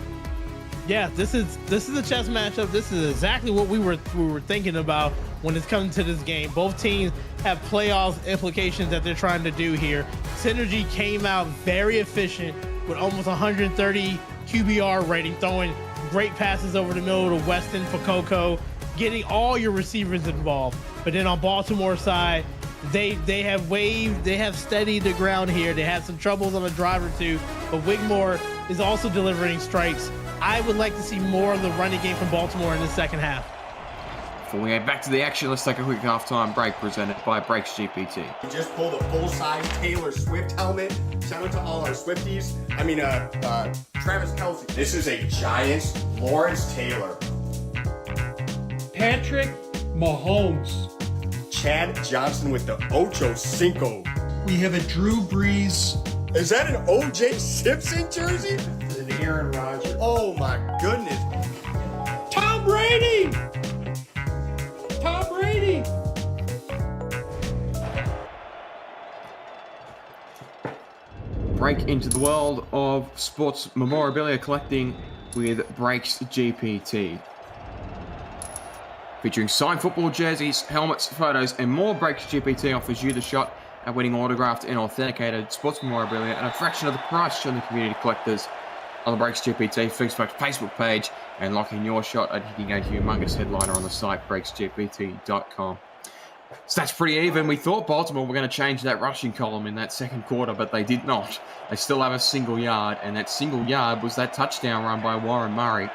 Yeah, this is a chess matchup. This is exactly what we were thinking about when it's coming to this game. Both teams have playoff implications that they're trying to do here. Synergy came out very efficient with almost 130 QBR rating, throwing great passes over the middle to Weston for Coco, getting all your receivers involved. But then on Baltimore side, they have steadied the ground here. They had some troubles on a drive or two, but Wigmore is also delivering strikes. I would like to see more of the running game from Baltimore in the second half. Before we get back to the action, let's take a quick halftime break presented by Breaks GPT. We just pulled a full-size Taylor Swift helmet. Shout out to all our Swifties. Travis Kelce. This is a Giants Lawrence Taylor. Patrick Mahomes. Chad Johnson with the Ocho Cinco. We have a Drew Brees. Is that an OJ Simpson jersey? An Aaron Rodgers. Oh my goodness. Tom Brady! Tom Brady! Break into the world of sports memorabilia collecting with Breaks GPT. Featuring signed football jerseys, helmets, photos, and more, Breaks GPT offers you the shot at winning autographed and authenticated sports memorabilia at a fraction of the price shown to community collectors on the Breaks GPT Facebook page, and lock in your shot at hitting a humongous headliner on the site, breaksgpt.com. Stats pretty even. We thought Baltimore were going to change that rushing column in that second quarter, but they did not. They still have a single yard, and that single yard was that touchdown run by Warren Murray.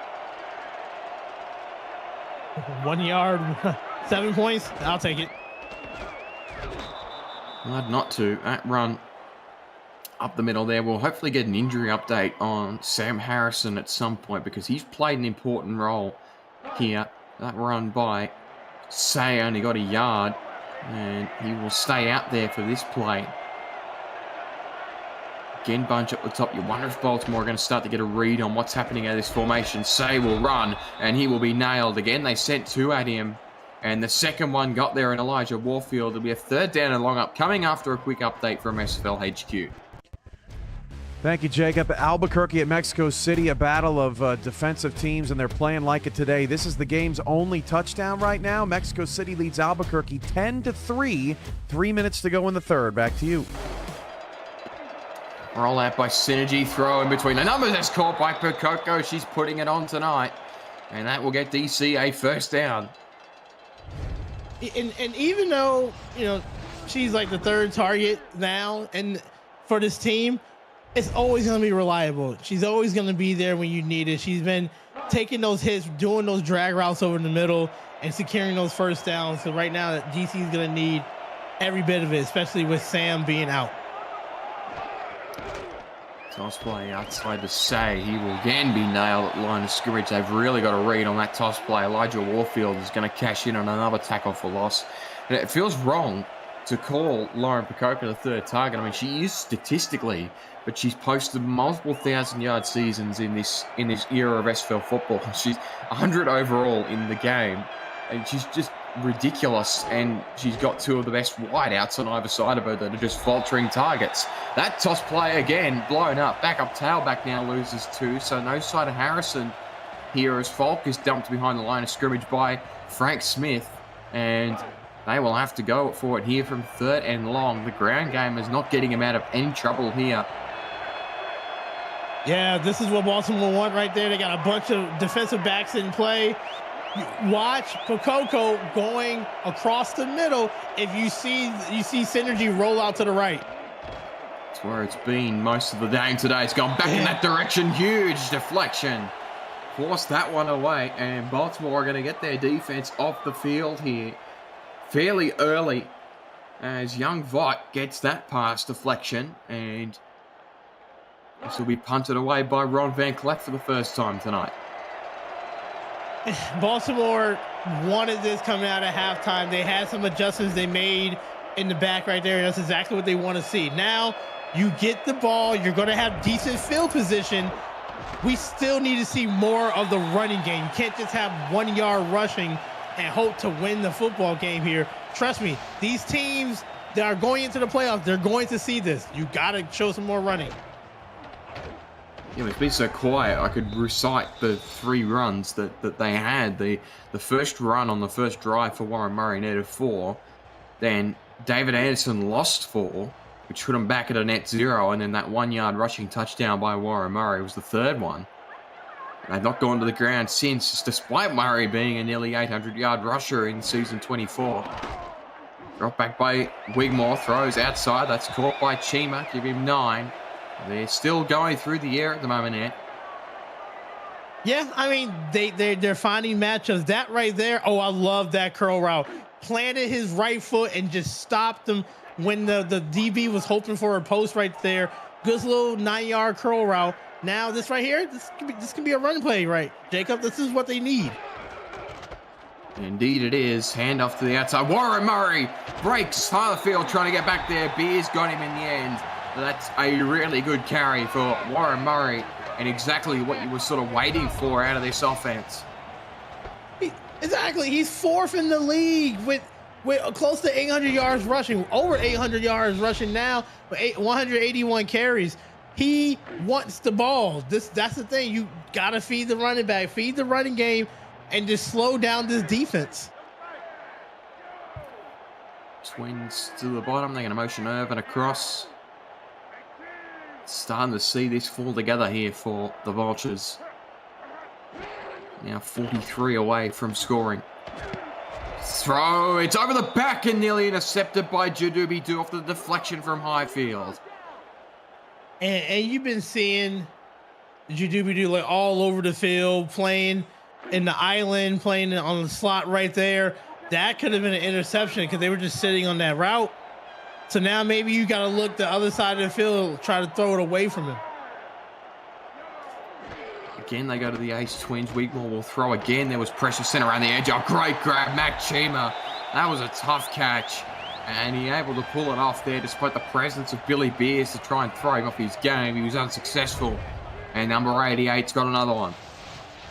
1 yard, 7 points. I'll take it. Hard not to. That run up the middle there. We'll hopefully get an injury update on Sam Harrison at some point, because he's played an important role here. That run by Say only got a yard, and he will stay out there for this play. Again, bunch up the top. You wonder if Baltimore are going to start to get a read on what's happening at this formation. Say will run, and he will be nailed again. They sent two at him, and the second one got there in Elijah Warfield. It'll be a third down and long up, coming after a quick update from SFL HQ. Thank you, Jacob. Albuquerque at Mexico City, a battle of defensive teams, and they're playing like it today. This is the game's only touchdown right now. Mexico City leads Albuquerque 10-3. 3 minutes to go in the third. Back to you. Roll out by Synergy, throw in between the numbers. That's caught by Percoco. She's putting it on tonight, and that will get DC a first down. And even though, she's like the third target now, and for this team, it's always going to be reliable. She's always going to be there when you need it. She's been taking those hits, doing those drag routes over the middle, and securing those first downs. So right now, DC is going to need every bit of it, especially with Sam being out. Toss play outside to Say. He will again be nailed at line of scrimmage. They've really got a read on that toss play. Elijah Warfield is going to cash in on another tackle for loss. And it feels wrong to call Lauren Percoco the third target. I mean, she is statistically, but she's posted multiple 1,000-yard seasons in this era of SFL football. She's 100 overall in the game, and she's just ridiculous. And she's got two of the best wideouts on either side of her that are just faltering targets. That toss play again blown up. Backup tailback now loses two, so no side of Harrison here as Falk is dumped behind the line of scrimmage by Frank Smith, and they will have to go for it here from third and long. The ground game is not getting him out of any trouble here. Yeah, this is what Baltimore want right there. They got a bunch of defensive backs in play. Watch Percoco going across the middle. If you see Synergy roll out to the right. That's where it's been most of the game today. It's gone back in that direction. Huge deflection. Forced that one away, and Baltimore are going to get their defense off the field here fairly early as Young Vought gets that pass deflection, and this will be punted away by Ron Van Clef for the first time tonight. Baltimore wanted this coming out of halftime. They had some adjustments they made in the back right there, and that's exactly what they want to see. Now you get the ball, you're going to have decent field position. We still need to see more of the running game. You can't just have 1 yard rushing and hope to win the football game here. Trust me, these teams that are going into the playoffs, they're going to see this. You got to show some more running. Yeah, it's been so quiet. I could recite the 3 runs that they had. The first run on the first drive for Warren Murray netted 4. Then David Anderson lost 4, which put him back at a net 0. And then that 1-yard rushing touchdown by Warren Murray was the 3rd one. They've not gone to the ground since, despite Murray being a nearly 800-yard rusher in season 24. Drop back by Wigmore, throws outside. That's caught by Chima. Give him 9. They're still going through the air at the moment, Ed. Yeah, I mean, they're finding matchups. That right there, oh, I love that curl route. Planted his right foot and just stopped him when the DB was hoping for a post right there. Good little 9-yard curl route. Now this right here, this can be a run play, right, Jacob? This is what they need. Indeed it is. Handoff to the outside. Warren Murray breaks Tyler Field trying to get back there. Beers got him in the end. That's a really good carry for Warren Murray and exactly what you were sort of waiting for out of this offense. Exactly. He's 4th in the league with close to 800 yards rushing, over 800 yards rushing now, with 181 carries. He wants the ball. That's the thing. You got to feed the running back, feed the running game, and just slow down this defense. Twins to the bottom. They're going to motion Irvin across. Starting to see this fall together here for the Vultures. Now 43 away from scoring. Throw. It's over the back and nearly intercepted by Jadubi-Do off the deflection from Highfield. And you've been seeing Jadubi-Do like all over the field, playing in the island, playing on the slot right there. That could have been an interception because they were just sitting on that route. So now maybe you got to look the other side of the field, try to throw it away from him. Again, they go to the Ace Twins. Wigmore will throw again. There was pressure sent around the edge. Oh, great grab, Mac Chima. That was a tough catch. And he able to pull it off there despite the presence of Billy Beers to try and throw him off his game. He was unsuccessful. And number 88's got another one.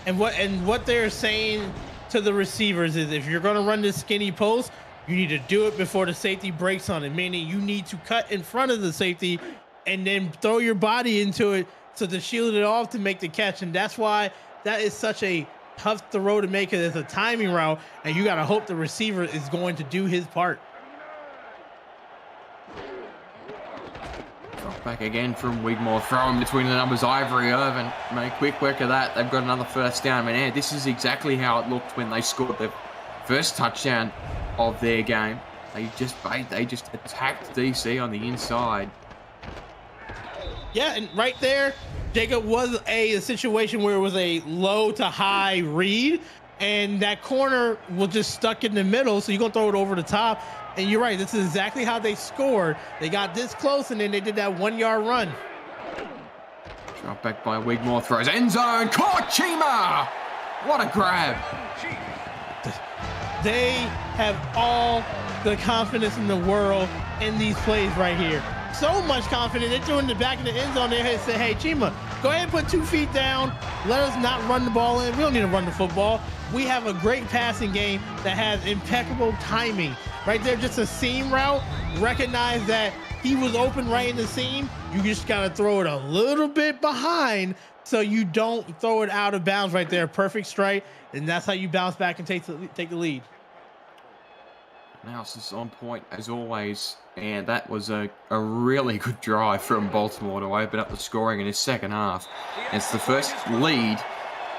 And what they're saying to the receivers is if you're going to run this skinny post, you need to do it before the safety breaks on it, meaning you need to cut in front of the safety and then throw your body into it so to shield it off to make the catch. And that's why that is such a tough throw to make it as a timing route, and you got to hope the receiver is going to do his part. Drop back again from Wigmore. Throw him between the numbers. Ivory Irvin. Make quick work of that. They've got another first down. And yeah, this is exactly how it looked when they scored their first touchdown of their game. They just attacked DC on the inside. Yeah, and right there, Jacob, was a situation where it was a low to high read, and that corner was just stuck in the middle, so you're going to throw it over the top. And you're right, this is exactly how they scored. They got this close, and then they did that 1-yard run. Drop back by Wigmore, throws end zone, caught Chima! What a grab! They have all the confidence in the world in these plays right here. So much confidence. They threw in the back of the end zone there and said, hey, Chima, go ahead and put 2 feet down. Let us not run the ball in. We don't need to run the football. We have a great passing game that has impeccable timing. Right there, just a seam route. Recognize that he was open right in the seam. You just got to throw it a little bit behind so you don't throw it out of bounds right there. Perfect strike. And that's how you bounce back and take the lead. Analysis on point as always, and that was a really good drive from Baltimore to open up the scoring in his second half. It's the first lead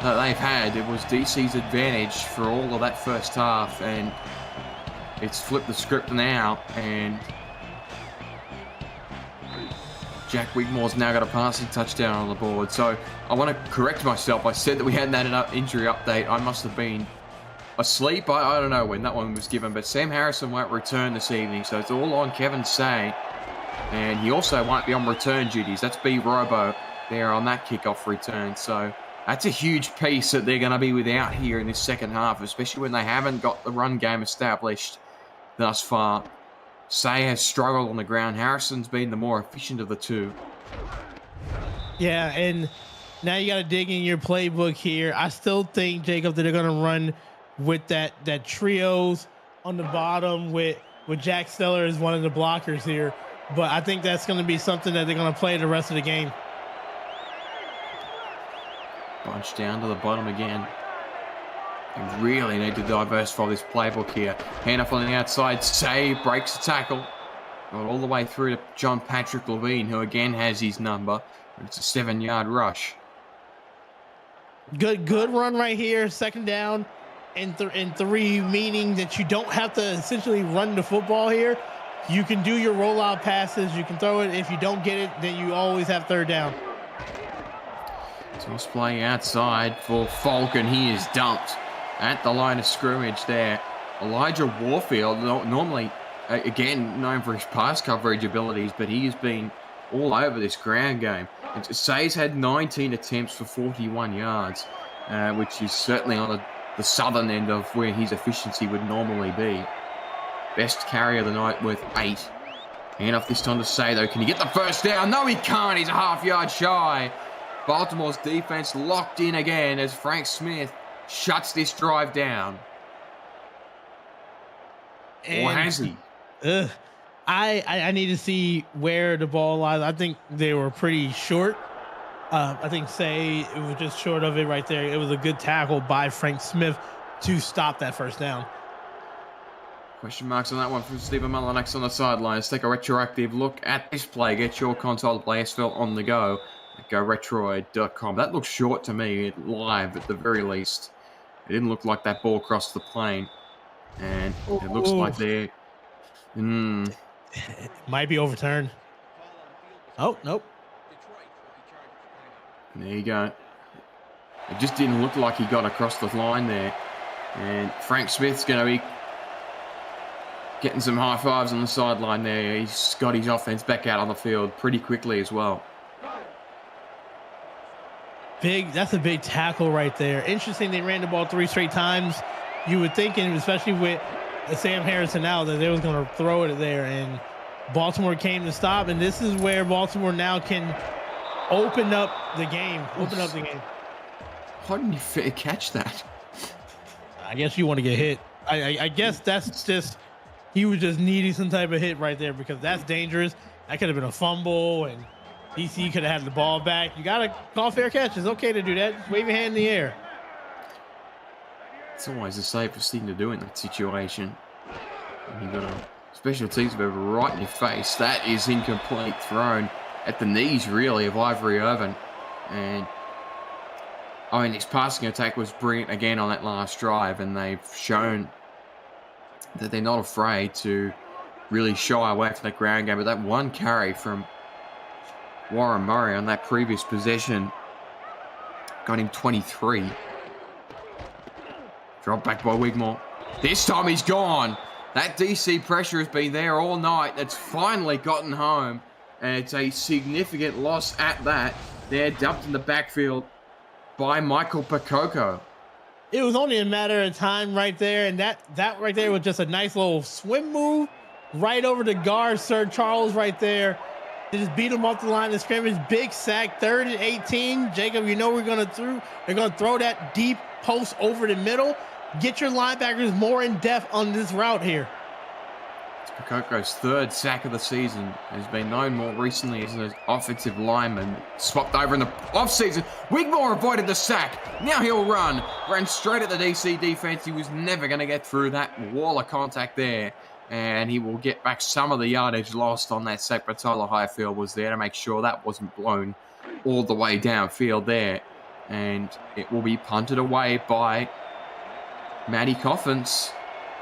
that they've had. It was DC's advantage for all of that first half, and it's flipped the script now, and Jack Wigmore's now got a passing touchdown on the board. So I want to correct myself. I said that we hadn't had an injury update. I must have been asleep. I don't know when that one was given, but Sam Harrison won't return this evening, so it's all on Kevin Say. And he also won't be on return duties. That's B Robo there on that kickoff return. So that's a huge piece that they're going to be without here in this second half, especially when they haven't got the run game established thus far. Say has struggled on the ground. Harrison's been the more efficient of the two. Yeah, and now you got to dig in your playbook here. I still think, Jacob, that they're going to run with that trios on the bottom with Jack Steller as one of the blockers here. But I think that's going to be something that they're going to play the rest of the game. Bunch down to the bottom again. They really need to diversify this playbook here. Hand off on the outside, save, breaks the tackle. Got all the way through to John Patrick Levine, who again has his number. It's a 7-yard rush. Good run right here. Second down and 3, meaning that you don't have to essentially run the football here. You can do your rollout passes. You can throw it. If you don't get it, then you always have third down. Toss play outside for Falcon. He is dumped at the line of scrimmage there. Elijah Warfield, normally, again, known for his pass coverage abilities, but he has been all over this ground game. Say's had 19 attempts for 41 yards, which is certainly on the southern end of where his efficiency would normally be. Best carry of the night with 8. Hand off this time to Say, though. Can he get the first down? No, he can't. He's a half-yard shy. Baltimore's defense locked in again as Frank Smith shuts this drive down. And, or has he? I need to see where the ball lies. I think they were pretty short. I think Say it was just short of it right there. It was a good tackle by Frank Smith to stop that first down. Question marks on that one from Stephen Mullinex on the sidelines. Take a retroactive look at this play. Get your console to play SFL on the go. GoRetroid.com. That looks short to me, live at the very least. It didn't look like that ball crossed the plane. And it looks like they're... It might be overturned. Oh, nope. There you go. It just didn't look like he got across the line there. And Frank Smith's going to be getting some high fives on the sideline there. He's got his offense back out on the field pretty quickly as well. That's a big tackle right there. Interesting, they ran the ball 3 straight times. You would think, and especially with Sam Harrison out, that they was going to throw it there, and Baltimore came to stop, and this is where Baltimore now can open up the game. How didn't you catch that? I guess you want to get hit. I guess that's just, he was just needing some type of hit right there, because that's dangerous. That could have been a fumble, and DC could have had the ball back. You got to call fair catch. It's okay to do that. Just wave your hand in the air. It's always the safest thing to do in that situation. And you've got a special teams over right in your face. That is incomplete, thrown at the knees, really, of Ivory Irvin. And, I mean, his passing attack was brilliant again on that last drive, and they've shown that they're not afraid to really shy away from that ground game. But that one carry from Warren Murray on that previous possession got him 23. Drop back by Wigmore. This time he's gone. That DC pressure has been there all night. It's finally gotten home. And it's a significant loss at that. They're dumped in the backfield by Michael Pakoko. It was only a matter of time right there. And that right there was just a nice little swim move right over the guard, Sir Charles, right there. They just beat him off the line of scrimmage. Big sack, 3rd and 18. Jacob, you know they're going to throw that deep post over the middle. Get your linebackers more in depth on this route here. It's Pakoko's 3rd sack of the season. He's been known more recently as an offensive lineman. Swapped over in the offseason. Wigmore avoided the sack. Now he'll run. Ran straight at the DC defense. He was never going to get through that wall of contact there. And he will get back some of the yardage lost on that sack, but Tyler Highfield was there to make sure that wasn't blown all the way downfield there. And it will be punted away by Matty Coffins.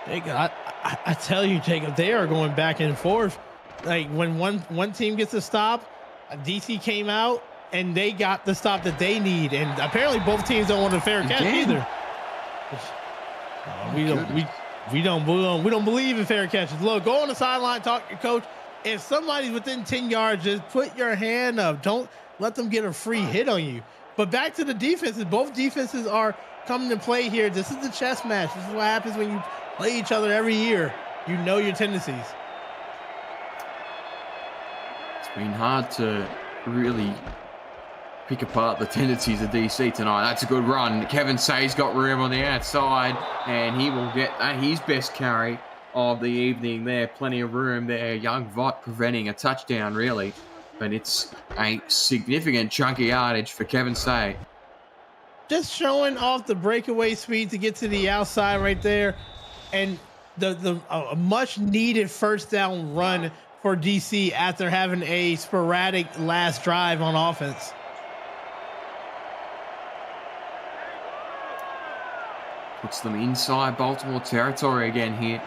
I tell you, Jacob, they are going back and forth. Like, when one team gets a stop, DC came out, and they got the stop that they need. And apparently both teams don't want a fair catch either. We don't believe in fair catches. Look, go on the sideline, talk to your coach. If somebody's within 10 yards, just put your hand up. Don't let them get a free hit on you. But back to the defenses. Both defenses are coming to play here. This is the chess match. This is what happens when you play each other every year. You know your tendencies. It's been hard to really pick apart the tendencies of DC tonight. That's a good run. Kevin Say's got room on the outside, and he will get his best carry of the evening there. Plenty of room there. Young Vott preventing a touchdown, really. But it's a significant chunk of yardage for Kevin Say. Just showing off the breakaway speed to get to the outside right there. And a much needed first down run for DC after having a sporadic last drive on offense. Puts them inside Baltimore territory again here.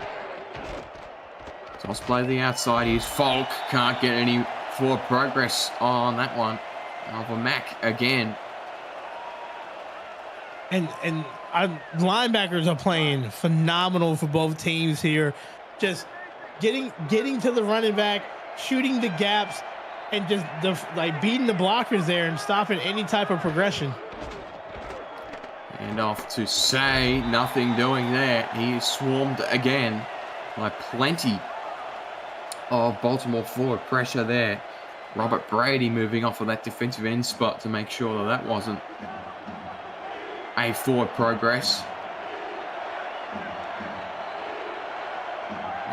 Toss play to the outside. Here's Falk. Can't get any forward progress on that one. Alpha Mack again. And our linebackers are playing phenomenal for both teams here. Just getting to the running back, shooting the gaps, and just beating the blockers there and stopping any type of progression. And off to Say, nothing doing there. He is swarmed again by plenty of Baltimore forward pressure there. Robert Brady moving off of that defensive end spot to make sure that wasn't a forward progress.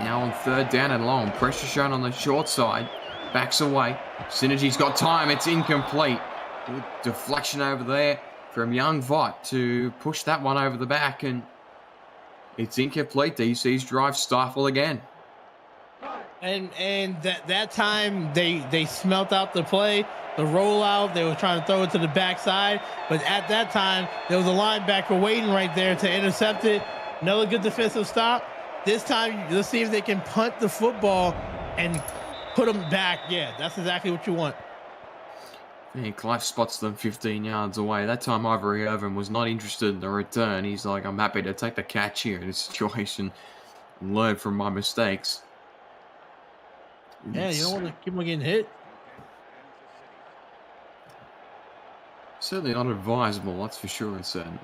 Now on third down and long. Pressure shown on the short side. Backs away. Synergy's got time. It's incomplete. Good deflection over there from Young Vott to push that one over the back, and it's incomplete. DC's drive stifled again. And that time they smelt out the play, the rollout. They were trying to throw it to the backside, but at that time there was a linebacker waiting right there to intercept it. Another good defensive stop. This time, let's see if they can punt the football and put them back. Yeah, that's exactly what you want. And Clive spots them 15 yards away. That time, Ivory Irvin was not interested in the return. He's like, I'm happy to take the catch here in this situation and learn from my mistakes. Yeah, you don't want to keep them getting hit. Certainly not advisable, that's for sure and certain.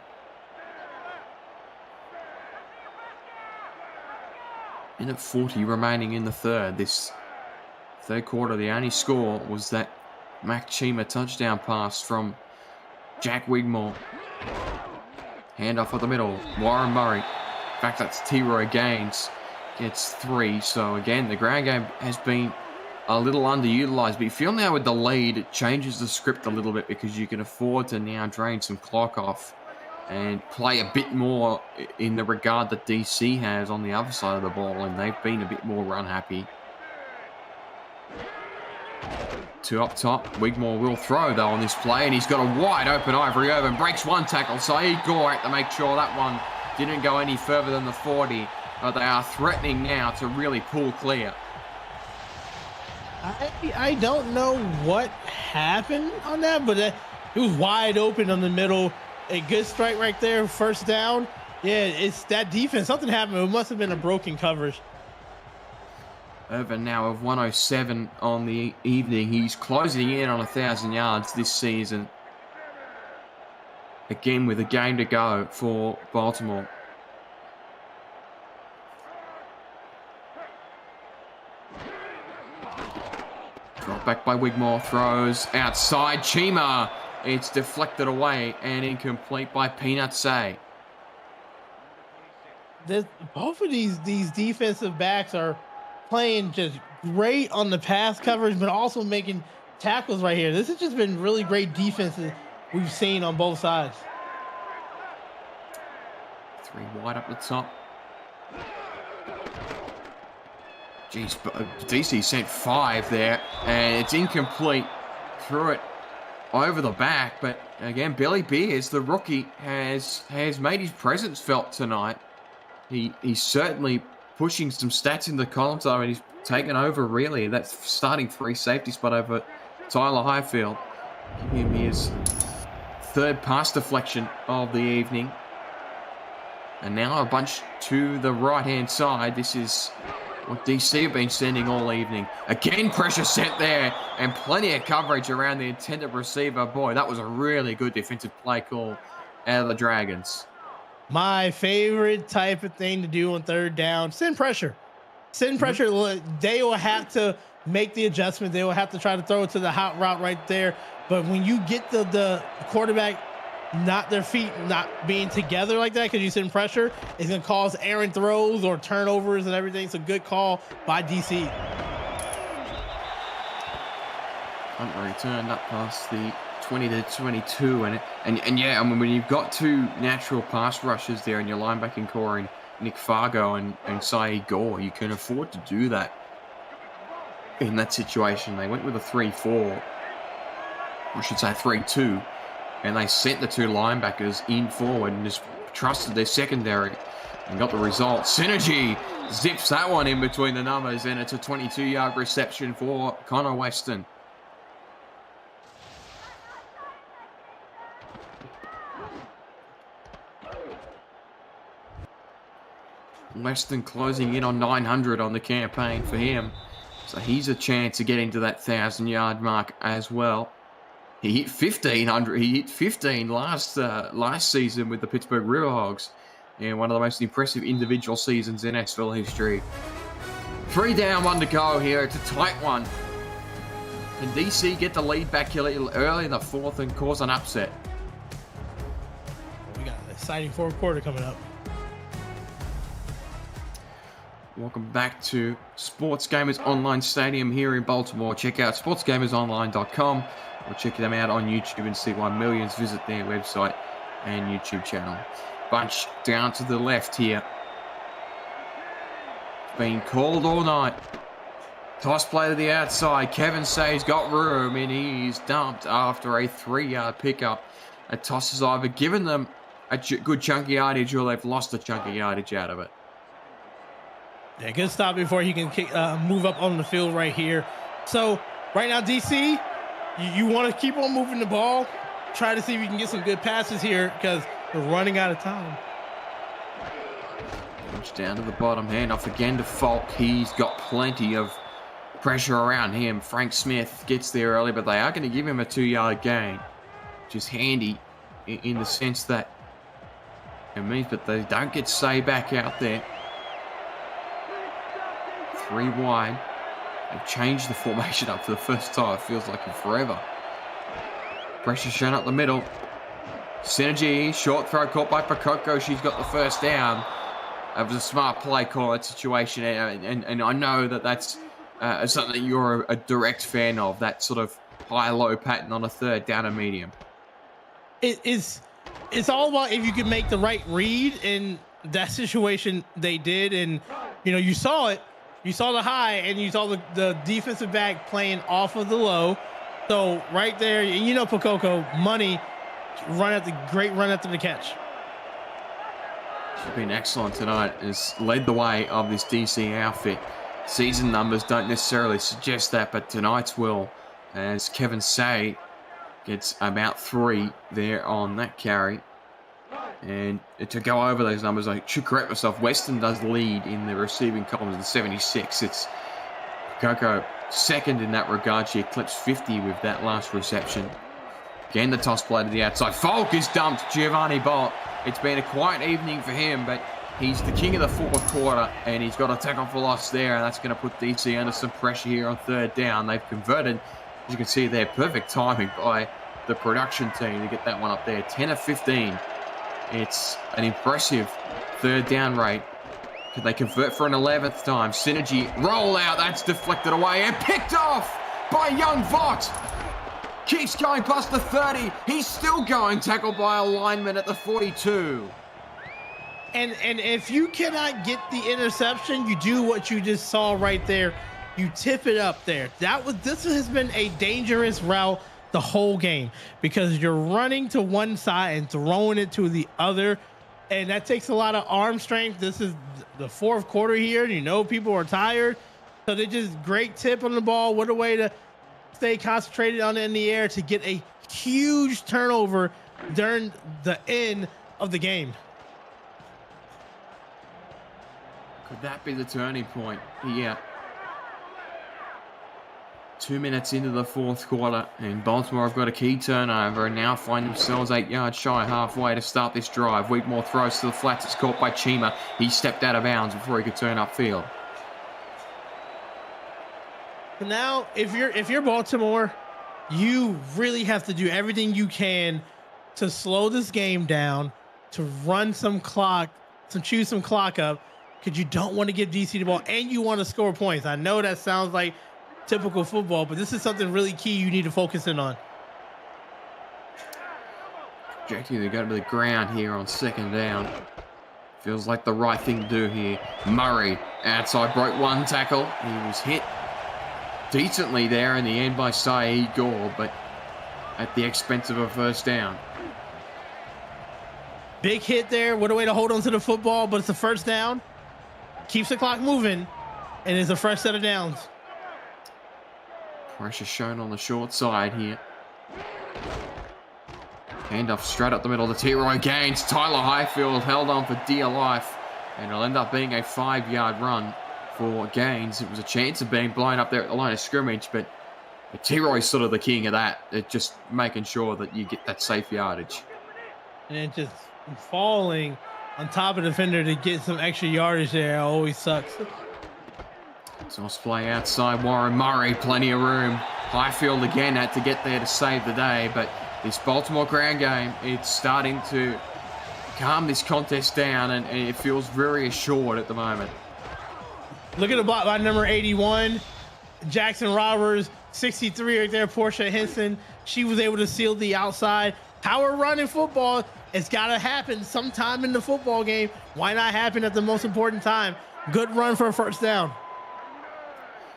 Minute 40 remaining in the third. This third quarter, the only score was that Mac Chima touchdown pass from Jack Wigmore. Handoff at the middle. Warren Murray. In fact, that's T-Roy Gaines. Gets 3. So again, the ground game has been a little underutilized. But you feel now with the lead, it changes the script a little bit because you can afford to now drain some clock off and play a bit more in the regard that DC has on the other side of the ball. And they've been a bit more run happy. Two up top. Wigmore will throw, though, on this play, and he's got a wide open Ivory Irvin. Breaks one tackle. Saeed Gore had to make sure that one didn't go any further than the 40. But they are threatening now to really pull clear. I don't know what happened on that, but it was wide open on the middle. A good strike right there. First down. Yeah, it's that defense. Something happened. It must have been a broken coverage. Irvin now of 107 on the evening. He's closing in on 1,000 yards this season. Again with a game to go for Baltimore. Drop back by Wigmore. Throws outside. Chima. It's deflected away and incomplete by Peanut Say. Both of these defensive backs are playing just great on the pass coverage, but also making tackles right here. This has just been really great defenses we've seen on both sides. 3 wide up the top. Jeez, DC sent 5 there, and it's incomplete. Threw it over the back, but again, Billy Beers, the rookie, has made his presence felt tonight. He's certainly pushing some stats in the column, though, and he's taken over, really. That's starting free safety spot over Tyler Highfield. Give him his third pass deflection of the evening. And now a bunch to the right-hand side. This is what DC have been sending all evening. Again, pressure set there, and plenty of coverage around the intended receiver. Boy, that was a really good defensive play call out of the Dragons. My favorite type of thing to do on third down, send pressure. Send pressure. They will have to make the adjustment. They will have to try to throw it to the hot route right there. But when you get the quarterback, not their feet not being together like that because you send pressure, it's going to cause errant throws or turnovers and everything. It's a good call by DC. Punt return up past the 20 to 22, and yeah, I mean, when you've got two natural pass rushers there in your linebacking core in Nick Fargo and Saeed Gore, you can afford to do that in that situation. They went with a 3-4, I should say 3-2, and they sent the two linebackers in forward and just trusted their secondary and got the result. Synergy zips that one in between the numbers, and it's a 22-yard reception for Connor Weston. Weston closing in on 900 on the campaign for him. So he's a chance to get into that 1,000-yard mark as well. He hit 1,500. He hit 15 last season with the Pittsburgh Riverhogs. And one of the most impressive individual seasons in SFL history. 3 down, 1 to go here. It's a tight one. Can DC get the lead back early in the fourth and cause an upset? We got an exciting fourth quarter coming up. Welcome back to Sports Gamers Online Stadium here in Baltimore. Check out sportsgamersonline.com or check them out on YouTube and see why millions visit their website and YouTube channel. Bunch down to the left here. It's been called all night. Toss play to the outside. Kevin Say's got room and he's dumped after a 3-yard pickup. A toss has either given them a good chunky yardage or they've lost a chunky yardage out of it. Yeah, good stop before he can move up on the field right here. So right now, DC, you want to keep on moving the ball. Try to see if you can get some good passes here because we're running out of time. Push down to the bottom, handoff again to Falk. He's got plenty of pressure around him. Frank Smith gets there early, but they are going to give him a 2-yard gain, which is handy in the sense that it means that they don't get Say back out there. 3 wide. They've changed the formation up for the first time. It feels like forever. Pressure shown up the middle. Synergy, short throw caught by Pakoko. She's got the first down. It was a smart play call in that situation. And I know that that's something that you're a direct fan of, that sort of high-low pattern on a 3rd down and medium. It's all about if you can make the right read. In that situation, they did. And, you saw it. You saw the high, and you saw the defensive back playing off of the low. So right there, and Pakoko, money, great run after the catch. She's been excellent tonight. Has led the way of this DC outfit. Season numbers don't necessarily suggest that, but tonight's will, as Kevin Say gets about 3 there on that carry. And to go over those numbers, I should correct myself. Weston does lead in the receiving columns with 76. It's Coco second in that regard. She eclipsed 50 with that last reception. Again, the toss play to the outside. Falk is dumped. Giovanni Bolt. It's been a quiet evening for him, but he's the king of the fourth quarter, and he's got a tackle for loss there, and that's going to put DC under some pressure here on 3rd down. They've converted, as you can see there, perfect timing by the production team to get that one up there. 10 of 15. It's an impressive 3rd down rate. Could they convert for an 11th time? Synergy, roll out, that's deflected away and picked off by young Vought. Keeps going past the 30. He's still going, tackled by a lineman at the 42. And if you cannot get the interception, you do what you just saw right there. You tip it up there. This has been a dangerous route the whole game because you're running to one side and throwing it to the other, and that takes a lot of arm strength. This is the 4th quarter here. People are tired, so they just great tip on the ball. What a way to stay concentrated on it in the air to get a huge turnover during the end of the game. Could that be the turning point? Yeah. 2 minutes into the 4th quarter, and Baltimore have got a key turnover and now find themselves 8 yards shy halfway to start this drive. Wheatmore throws to the flats. It's caught by Chima. He stepped out of bounds before he could turn upfield. Now, if you're Baltimore, You really have to do everything you can to slow this game down, to run some clock, to chew some clock up, because you don't want to give DC the ball and you want to score points. I know that sounds like typical football, but this is something really key you need to focus in on. Jackie, they go to the ground here on 2nd down. Feels like the right thing to do here. Murray outside broke one tackle. He was hit decently there in the end by Saeed Gore, but at the expense of a 1st down. Big hit there. What a way to hold on to the football, but it's a 1st down. Keeps the clock moving, and it's a fresh set of downs. Pressure shown on the short side here. Handoff straight up the middle. The T-Roy Gaines. Tyler Highfield held on for dear life, and it'll end up being a 5-yard run for Gaines. It was a chance of being blown up there at the line of scrimmage, but T-Roy's sort of the king of that. It's just making sure that you get that safe yardage. And then just falling on top of the defender to get some extra yardage there always sucks. So let's play outside Warren Murray. Plenty of room. Highfield again had to get there to save the day, but this Baltimore ground game, it's starting to calm this contest down, and it feels very assured at the moment. Look at the block by number 81. Jackson Roberts, 63 right there. Portia Henson, she was able to seal the outside. Power run in football, it's got to happen sometime in the football game. Why not happen at the most important time? Good run for a 1st down.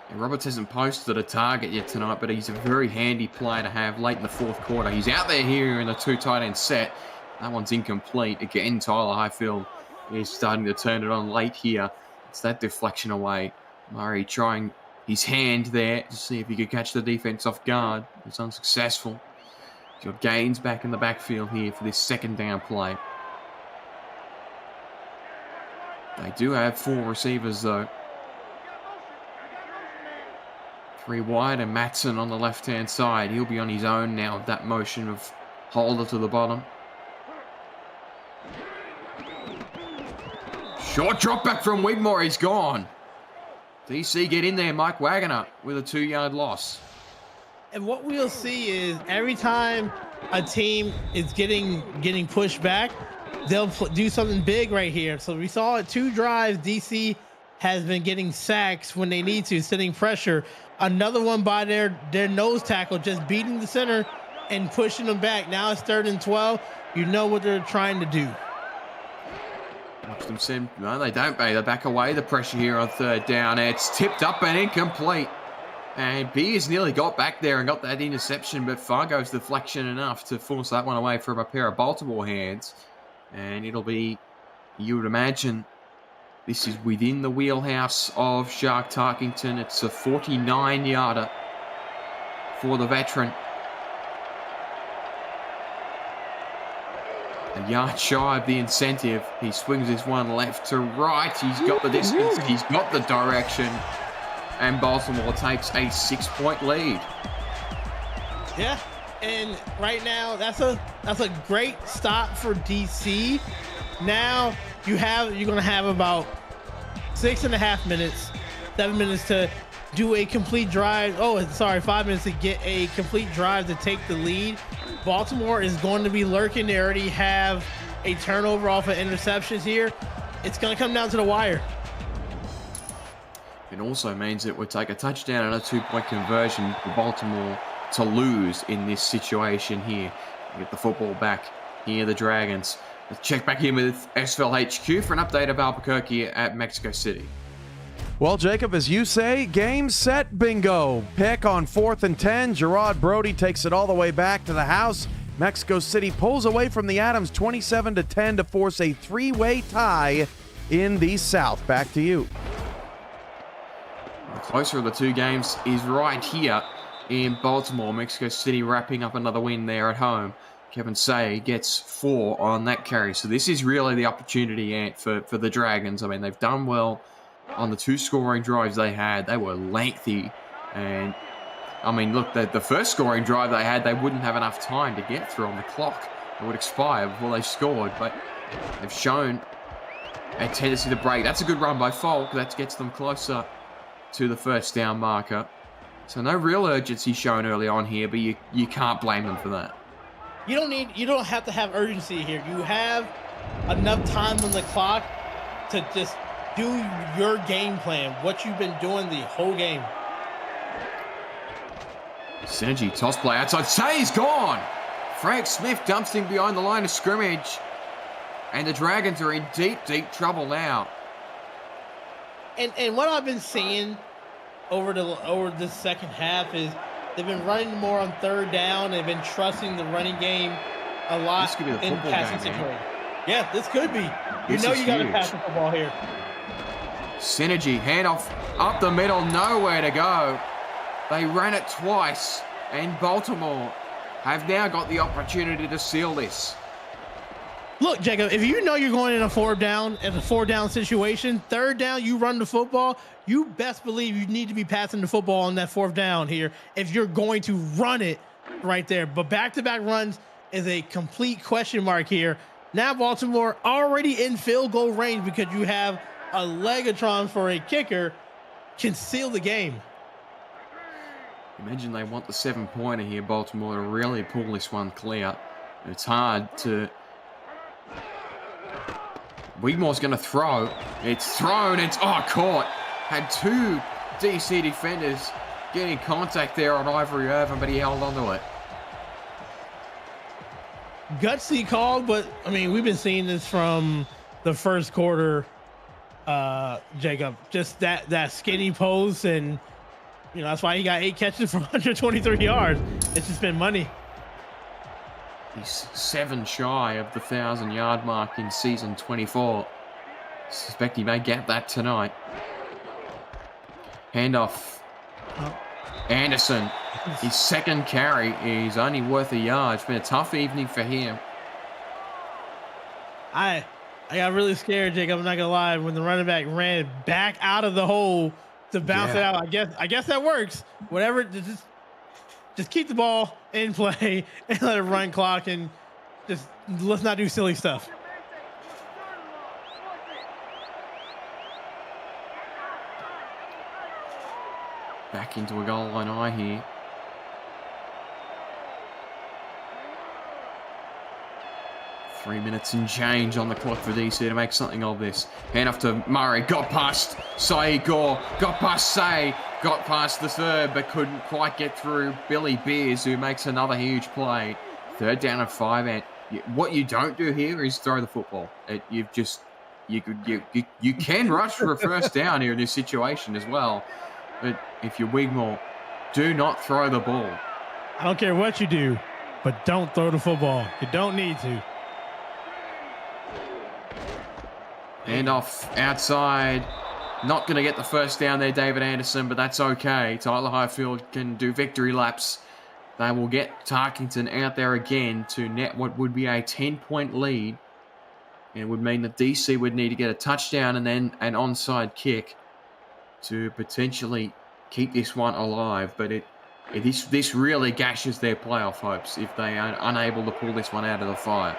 And Roberts hasn't posted a target yet tonight, but he's a very handy player to have late in the 4th quarter. He's out there here in the 2 tight end set. That one's incomplete. Again, Tyler Highfield is starting to turn it on late here. It's that deflection away. Murray trying his hand there to see if he could catch the defense off guard. It's unsuccessful. He's got Gaines back in the backfield here for this 2nd down play. They do have 4 receivers though. 3 wide and Matson on the left-hand side. He'll be on his own now with that motion of Holder to the bottom. Short drop back from Wigmore. He's gone. DC get in there. Mike Wagner with a 2-yard loss. And what we'll see is every time a team is getting pushed back, they'll do something big right here. So we saw it 2 drives. DC has been getting sacks when they need to, sending pressure. Another one by their nose tackle, just beating the center and pushing them back. Now it's 3rd and 12. You know what they're trying to do. Watch them send. No, they don't. They back away the pressure here on 3rd down. It's tipped up and incomplete. And Beers nearly got back there and got that interception, but Fargo's deflection enough to force that one away from a pair of Baltimore hands. And it'll be, you would imagine, this is within the wheelhouse of Shark Tarkington. It's a 49-yarder for the veteran. A yard shy of the incentive. He swings this one left to right. He's got the distance. He's got the direction. And Baltimore takes a 6-point lead. Yeah, and right now that's a great stop for DC. Now you're gonna have about 6.5 minutes, 7 minutes to do a complete drive. 5 minutes to get a complete drive to take the lead. Baltimore is going to be lurking. They already have a turnover off of interceptions here. It's going to come down to the wire. It also means it would take a touchdown and a 2-point conversion for Baltimore to lose in this situation here. Get the football back here, the Dragons. Let's check back in with SFL HQ for an update of Albuquerque at Mexico City. Well, Jacob, as you say, game, set, bingo. Pick on 4th and 10. Gerard Brody takes it all the way back to the house. Mexico City pulls away from the Adams 27-10 to force a 3-way tie in the South. Back to you. The closer of the 2 games is right here in Baltimore. Mexico City wrapping up another win there at home. Kevin Say gets 4 on that carry. So this is really the opportunity, Ant, for the Dragons. I mean, they've done well on the 2 scoring drives they had. They were lengthy. And, I mean, look, the first scoring drive they had, they wouldn't have enough time to get through on the clock. It would expire before they scored. But they've shown a tendency to break. That's a good run by Falk. That gets them closer to the 1st down marker. So no real urgency shown early on here, but you can't blame them for that. You don't have to have urgency here. You have enough time on the clock to just do your game plan, what you've been doing the whole game. Synergy, toss play outside. Say's gone! Frank Smith dumps him behind the line of scrimmage. And the Dragons are in deep, deep trouble now. And what I've been seeing over the second half is they've been running more on third down. They've been trusting the running game a lot This could be the in football passing game, situation. Yeah, this could be. This You know is you got to huge. pass the football here. Synergy, handoff up the middle, nowhere to go. They ran it twice, and Baltimore have now got the opportunity to seal this. Look, Jacob, if you know you're going in a fourth down situation, third down, you run the football, you best believe you need to be passing the football on that fourth down here if you're going to run it right there. But back-to-back runs is a complete question mark here. Now Baltimore already in field goal range because you have a Legatron for a kicker can seal the game. Imagine they want the 7-pointer here, Baltimore, to really pull this one clear. It's hard to... Wigmore's going to throw. It's thrown. It's, caught. Had two DC defenders getting contact there on Ivory Irvin, but he held onto it. Gutsy call, but, I mean, we've been seeing this from the first quarter, Jacob. Just that skinny post, and, you know, that's why he got 8 catches for 123 yards. It's just been money. He's 7 shy of the 1,000-yard mark in season 24. Suspect he may get that tonight. Handoff. Anderson. His second carry is only worth a yard. It's been a tough evening for him. I got really scared, Jacob. I'm not gonna lie. When the running back ran back out of the hole to bounce it out, I guess that works. Whatever. Just keep the ball in play and let it run clock, and just let's not do silly stuff. Back into a goal line eye here. Three minutes and change on the clock for DC to make something of this. Hand off to Murray. Got past Saeed Gore. Got past Say. Got past the third, but couldn't quite get through Billy Beers, who makes another huge play. Third down and 5. And what you don't do here is throw the football. You can rush for a first down here in this situation as well. But if you're Wigmore, do not throw the ball. I don't care what you do, but don't throw the football. You don't need to. Hand off outside. Not going to get the first down there, David Anderson, but that's okay. Tyler Highfield can do victory laps. They will get Tarkington out there again to net what would be a 10-point lead. And it would mean that DC would need to get a touchdown and then an onside kick to potentially keep this one alive. But this really gashes their playoff hopes if they are unable to pull this one out of the fire.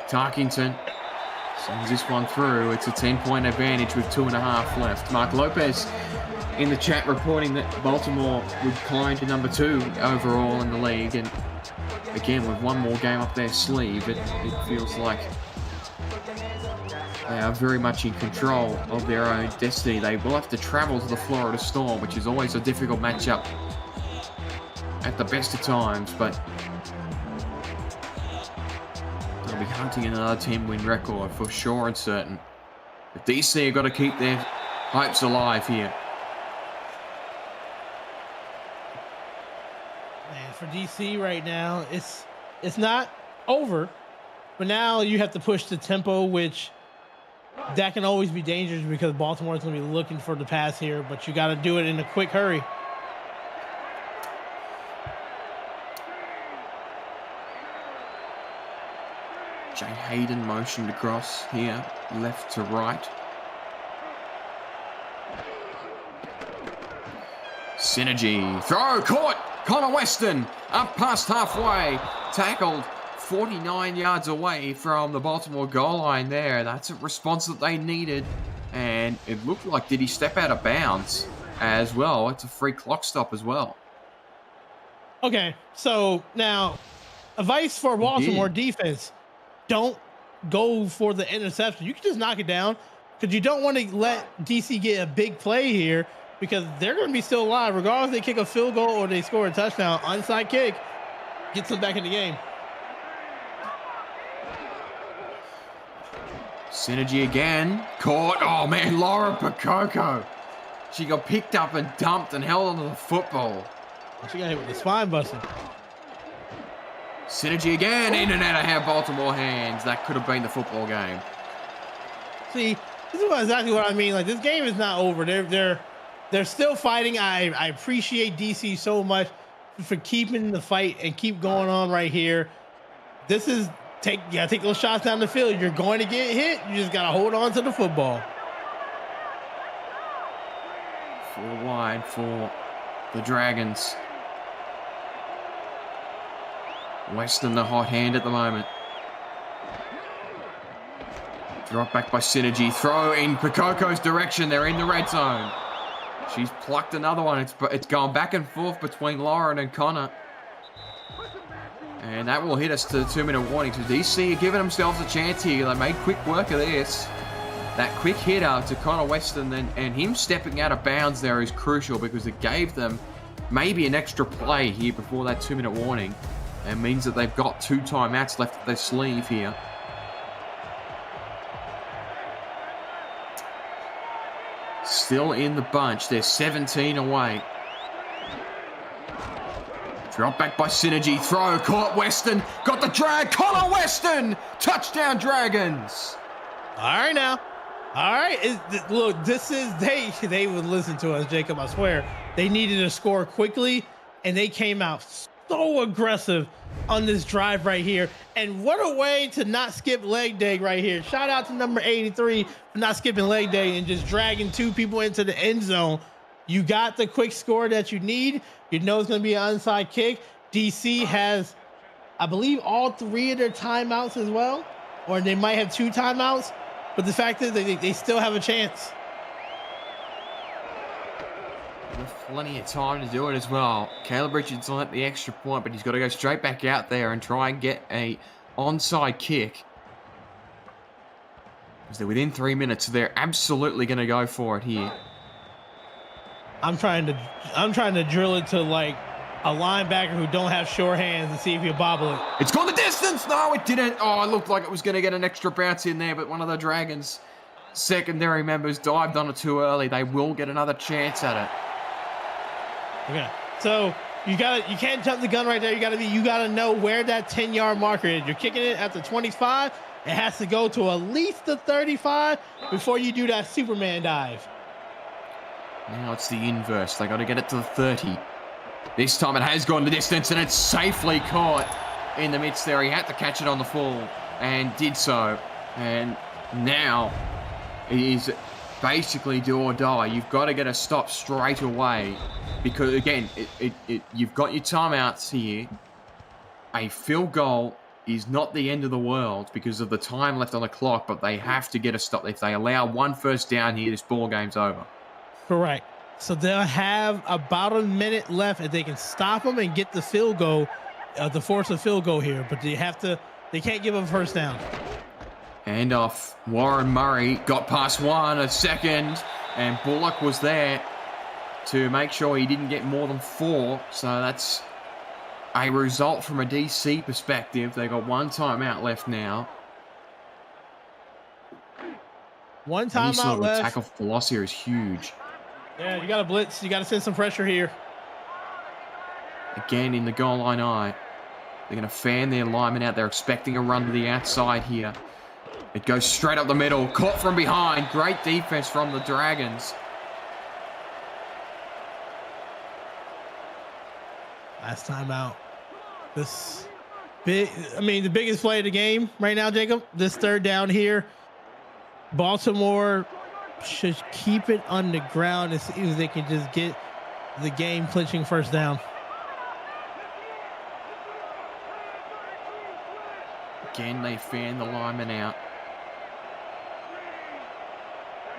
Tarkington sends this one through. It's a 10-point advantage with 2.5 left. Mark Lopez in the chat reporting that Baltimore would climb to number 2 overall in the league. And again, with one more game up their sleeve, it feels like they are very much in control of their own destiny. They will have to travel to the Florida Storm, which is always a difficult matchup at the best of times, but they'll be hunting another 10-win record for sure and certain. But DC have got to keep their hopes alive here. Man, for DC right now, it's not over, but now you have to push the tempo, which that can always be dangerous because Baltimore is going to be looking for the pass here, but you got to do it in a quick hurry. Jay Hayden motioned across here, left to right. Synergy, throw, caught! Connor Weston, up past halfway, tackled 49 yards away from the Baltimore goal line there. That's a response that they needed. And it looked like, did he step out of bounds as well? It's a free clock stop as well. Okay, so now advice for Baltimore defense: don't go for the interception. You can just knock it down because you don't want to let DC get a big play here because they're going to be still alive regardless if they kick a field goal or they score a touchdown. Onside kick gets them back in the game. Synergy again. Caught. Oh, man, Laura Pakoko. She got picked up and dumped and held onto the football. She got hit with the spine buster. Synergy again. In and out of her Baltimore hands. That could have been the football game. See, this is exactly what I mean. Like, this game is not over. They're still fighting. I appreciate DC so much for keeping the fight and keep going on right here. This is you gotta take those shots down the field. You're going to get hit. You just gotta hold on to the football. 4 wide for the Dragons. Weston the hot hand at the moment. Drop back by Synergy. Throw in Pakoko's direction. They're in the red zone. She's plucked another one. It's going back and forth between Lauren and Connor. And that will hit us to the 2-minute warning. So DC are giving themselves a chance here. They made quick work of this. That quick hitter to Connor Weston and him stepping out of bounds there is crucial because it gave them maybe an extra play here before that 2-minute warning. And means that they've got 2 timeouts left up their sleeve here. Still in the bunch. They're 17 away. Drop back by Synergy. Throw. Caught Weston. Got the drag. Connor Weston. Touchdown Dragons. All right now. All right. Look, this is they would listen to us, Jacob. I swear. They needed to score quickly, and they came out so aggressive on this drive right here. And what a way to not skip leg day right here. Shout out to number 83 for not skipping leg day and just dragging 2 people into the end zone. You got the quick score that you need. You know it's going to be an onside kick. DC has, I believe, all 3 of their timeouts as well, or they might have 2 timeouts. But the fact is they still have a chance. With plenty of time to do it as well. Caleb Richardson at the extra point, but he's got to go straight back out there and try and get a onside kick. Because they're within 3 minutes, so they're absolutely going to go for it here. I'm trying to drill it to like a linebacker who don't have sure hands and see if he'll bobble it. It's gone the distance. No, it didn't. Oh, it looked like it was going to get an extra bounce in there, but one of the Dragons' secondary members dived on it too early. They will get another chance at it. Okay, so you can't jump the gun right there. You gotta know where that 10-yard marker is. You're kicking it at the 25. It has to go to at least the 35 before you do that Superman dive. Now it's the inverse. They got to get it to the 30. This time it has gone the distance and it's safely caught in the midst there. He had to catch it on the full and did so. And now it is basically do or die. You've got to get a stop straight away because, again, you've got your timeouts here. A field goal is not the end of the world because of the time left on the clock, but they have to get a stop. If they allow 1 first down here, this ball game's over. Correct. So they'll have about a minute left if they can stop them and get the field goal, to force a field goal here. But they can't give them first down. Hand off. Warren Murray got past 1, a second, and Bullock was there to make sure he didn't get more than 4. So that's a result from a DC perspective. They got 1 timeout left now. 1 timeout left. The tackle for loss here is huge. Yeah, you got to blitz. You got to send some pressure here. Again in the goal line eye. They're going to fan their linemen out. They're expecting a run to the outside here. It goes straight up the middle. Caught from behind. Great defense from the Dragons. Last time out. The biggest play of the game right now, Jacob. This 3rd down here. Baltimore should keep it on the ground and see if they can just get the game clinching first down. Again, they fan the lineman out.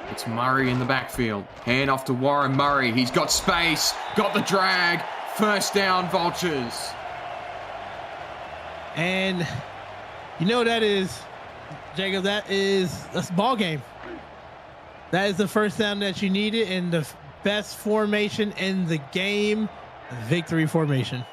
It's Murray in the backfield. Hand off to Warren Murray. He's got space, got the drag. First down, Vultures. And you know what that is, Jacob? That's a ball game. That is the first down that you needed in the best formation in the game, victory formation.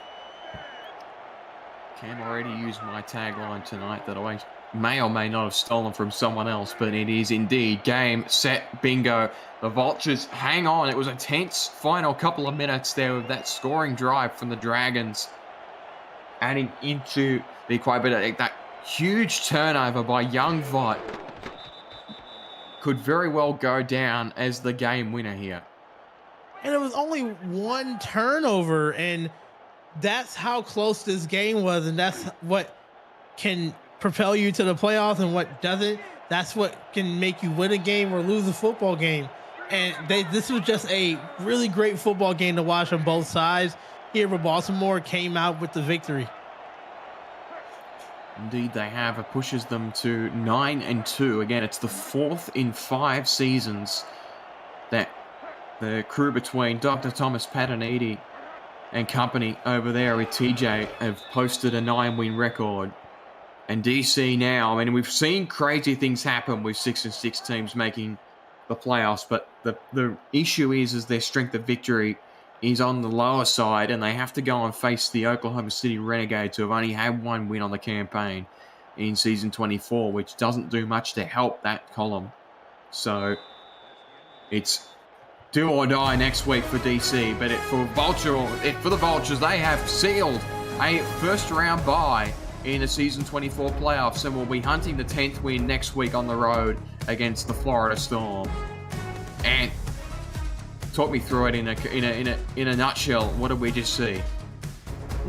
Cam already used my tagline tonight that I may or may not have stolen from someone else, but it is indeed game, set, bingo. The Vultures hang on. It was a tense final couple of minutes there with that scoring drive from the Dragons adding into the equation. But that huge turnover by Young Vought could very well go down as the game winner here. And it was only one turnover, and that's how close this game was, and that's what can propel you to the playoffs and what doesn't. That's what can make you win a game or lose a football game. And this was just a really great football game to watch on both sides here, but Baltimore came out with the victory. Indeed, they have. It pushes them to 9-2. Again, it's the 4th in 5 seasons that the crew between Dr. Thomas Pataniti and company over there with TJ have posted a 9-win record. And DC now, I mean, we've seen crazy things happen with 6-6 teams making the playoffs, but the issue is their strength of victory is on the lower side, and they have to go and face the Oklahoma City Renegades, who have only had 1 win on the campaign in season 24, which doesn't do much to help that column. So it's do or die next week for DC, but for the Vultures, they have sealed a first-round bye in the season 24 playoffs, and will be hunting the 10th win next week on the road against the Florida Storm. And talk me through it in a nutshell. What did we just see?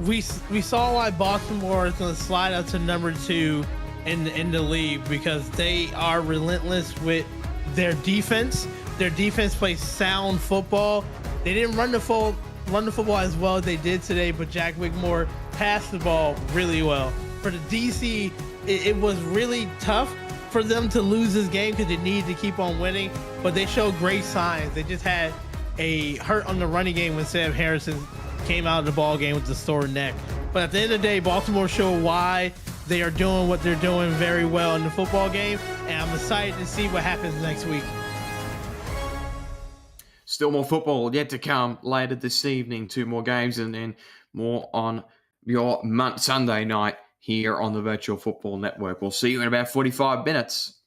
We saw why Baltimore is going to slide up to number 2 in the league, because they are relentless with their defense. Their defense plays sound football. They didn't run the football as well as they did today, but Jack Wigmore passed the ball really well. For the DC, it was really tough for them to lose this game because they needed to keep on winning, but they showed great signs. They just had a hurt on the running game when Sam Harrison came out of the ball game with the sore neck. But at the end of the day, Baltimore showed why they are doing what they're doing very well in the football game, and I'm excited to see what happens next week. Still more football yet to come later this evening. 2 more games and then more on your Sunday night here on the Virtual Football Network. We'll see you in about 45 minutes.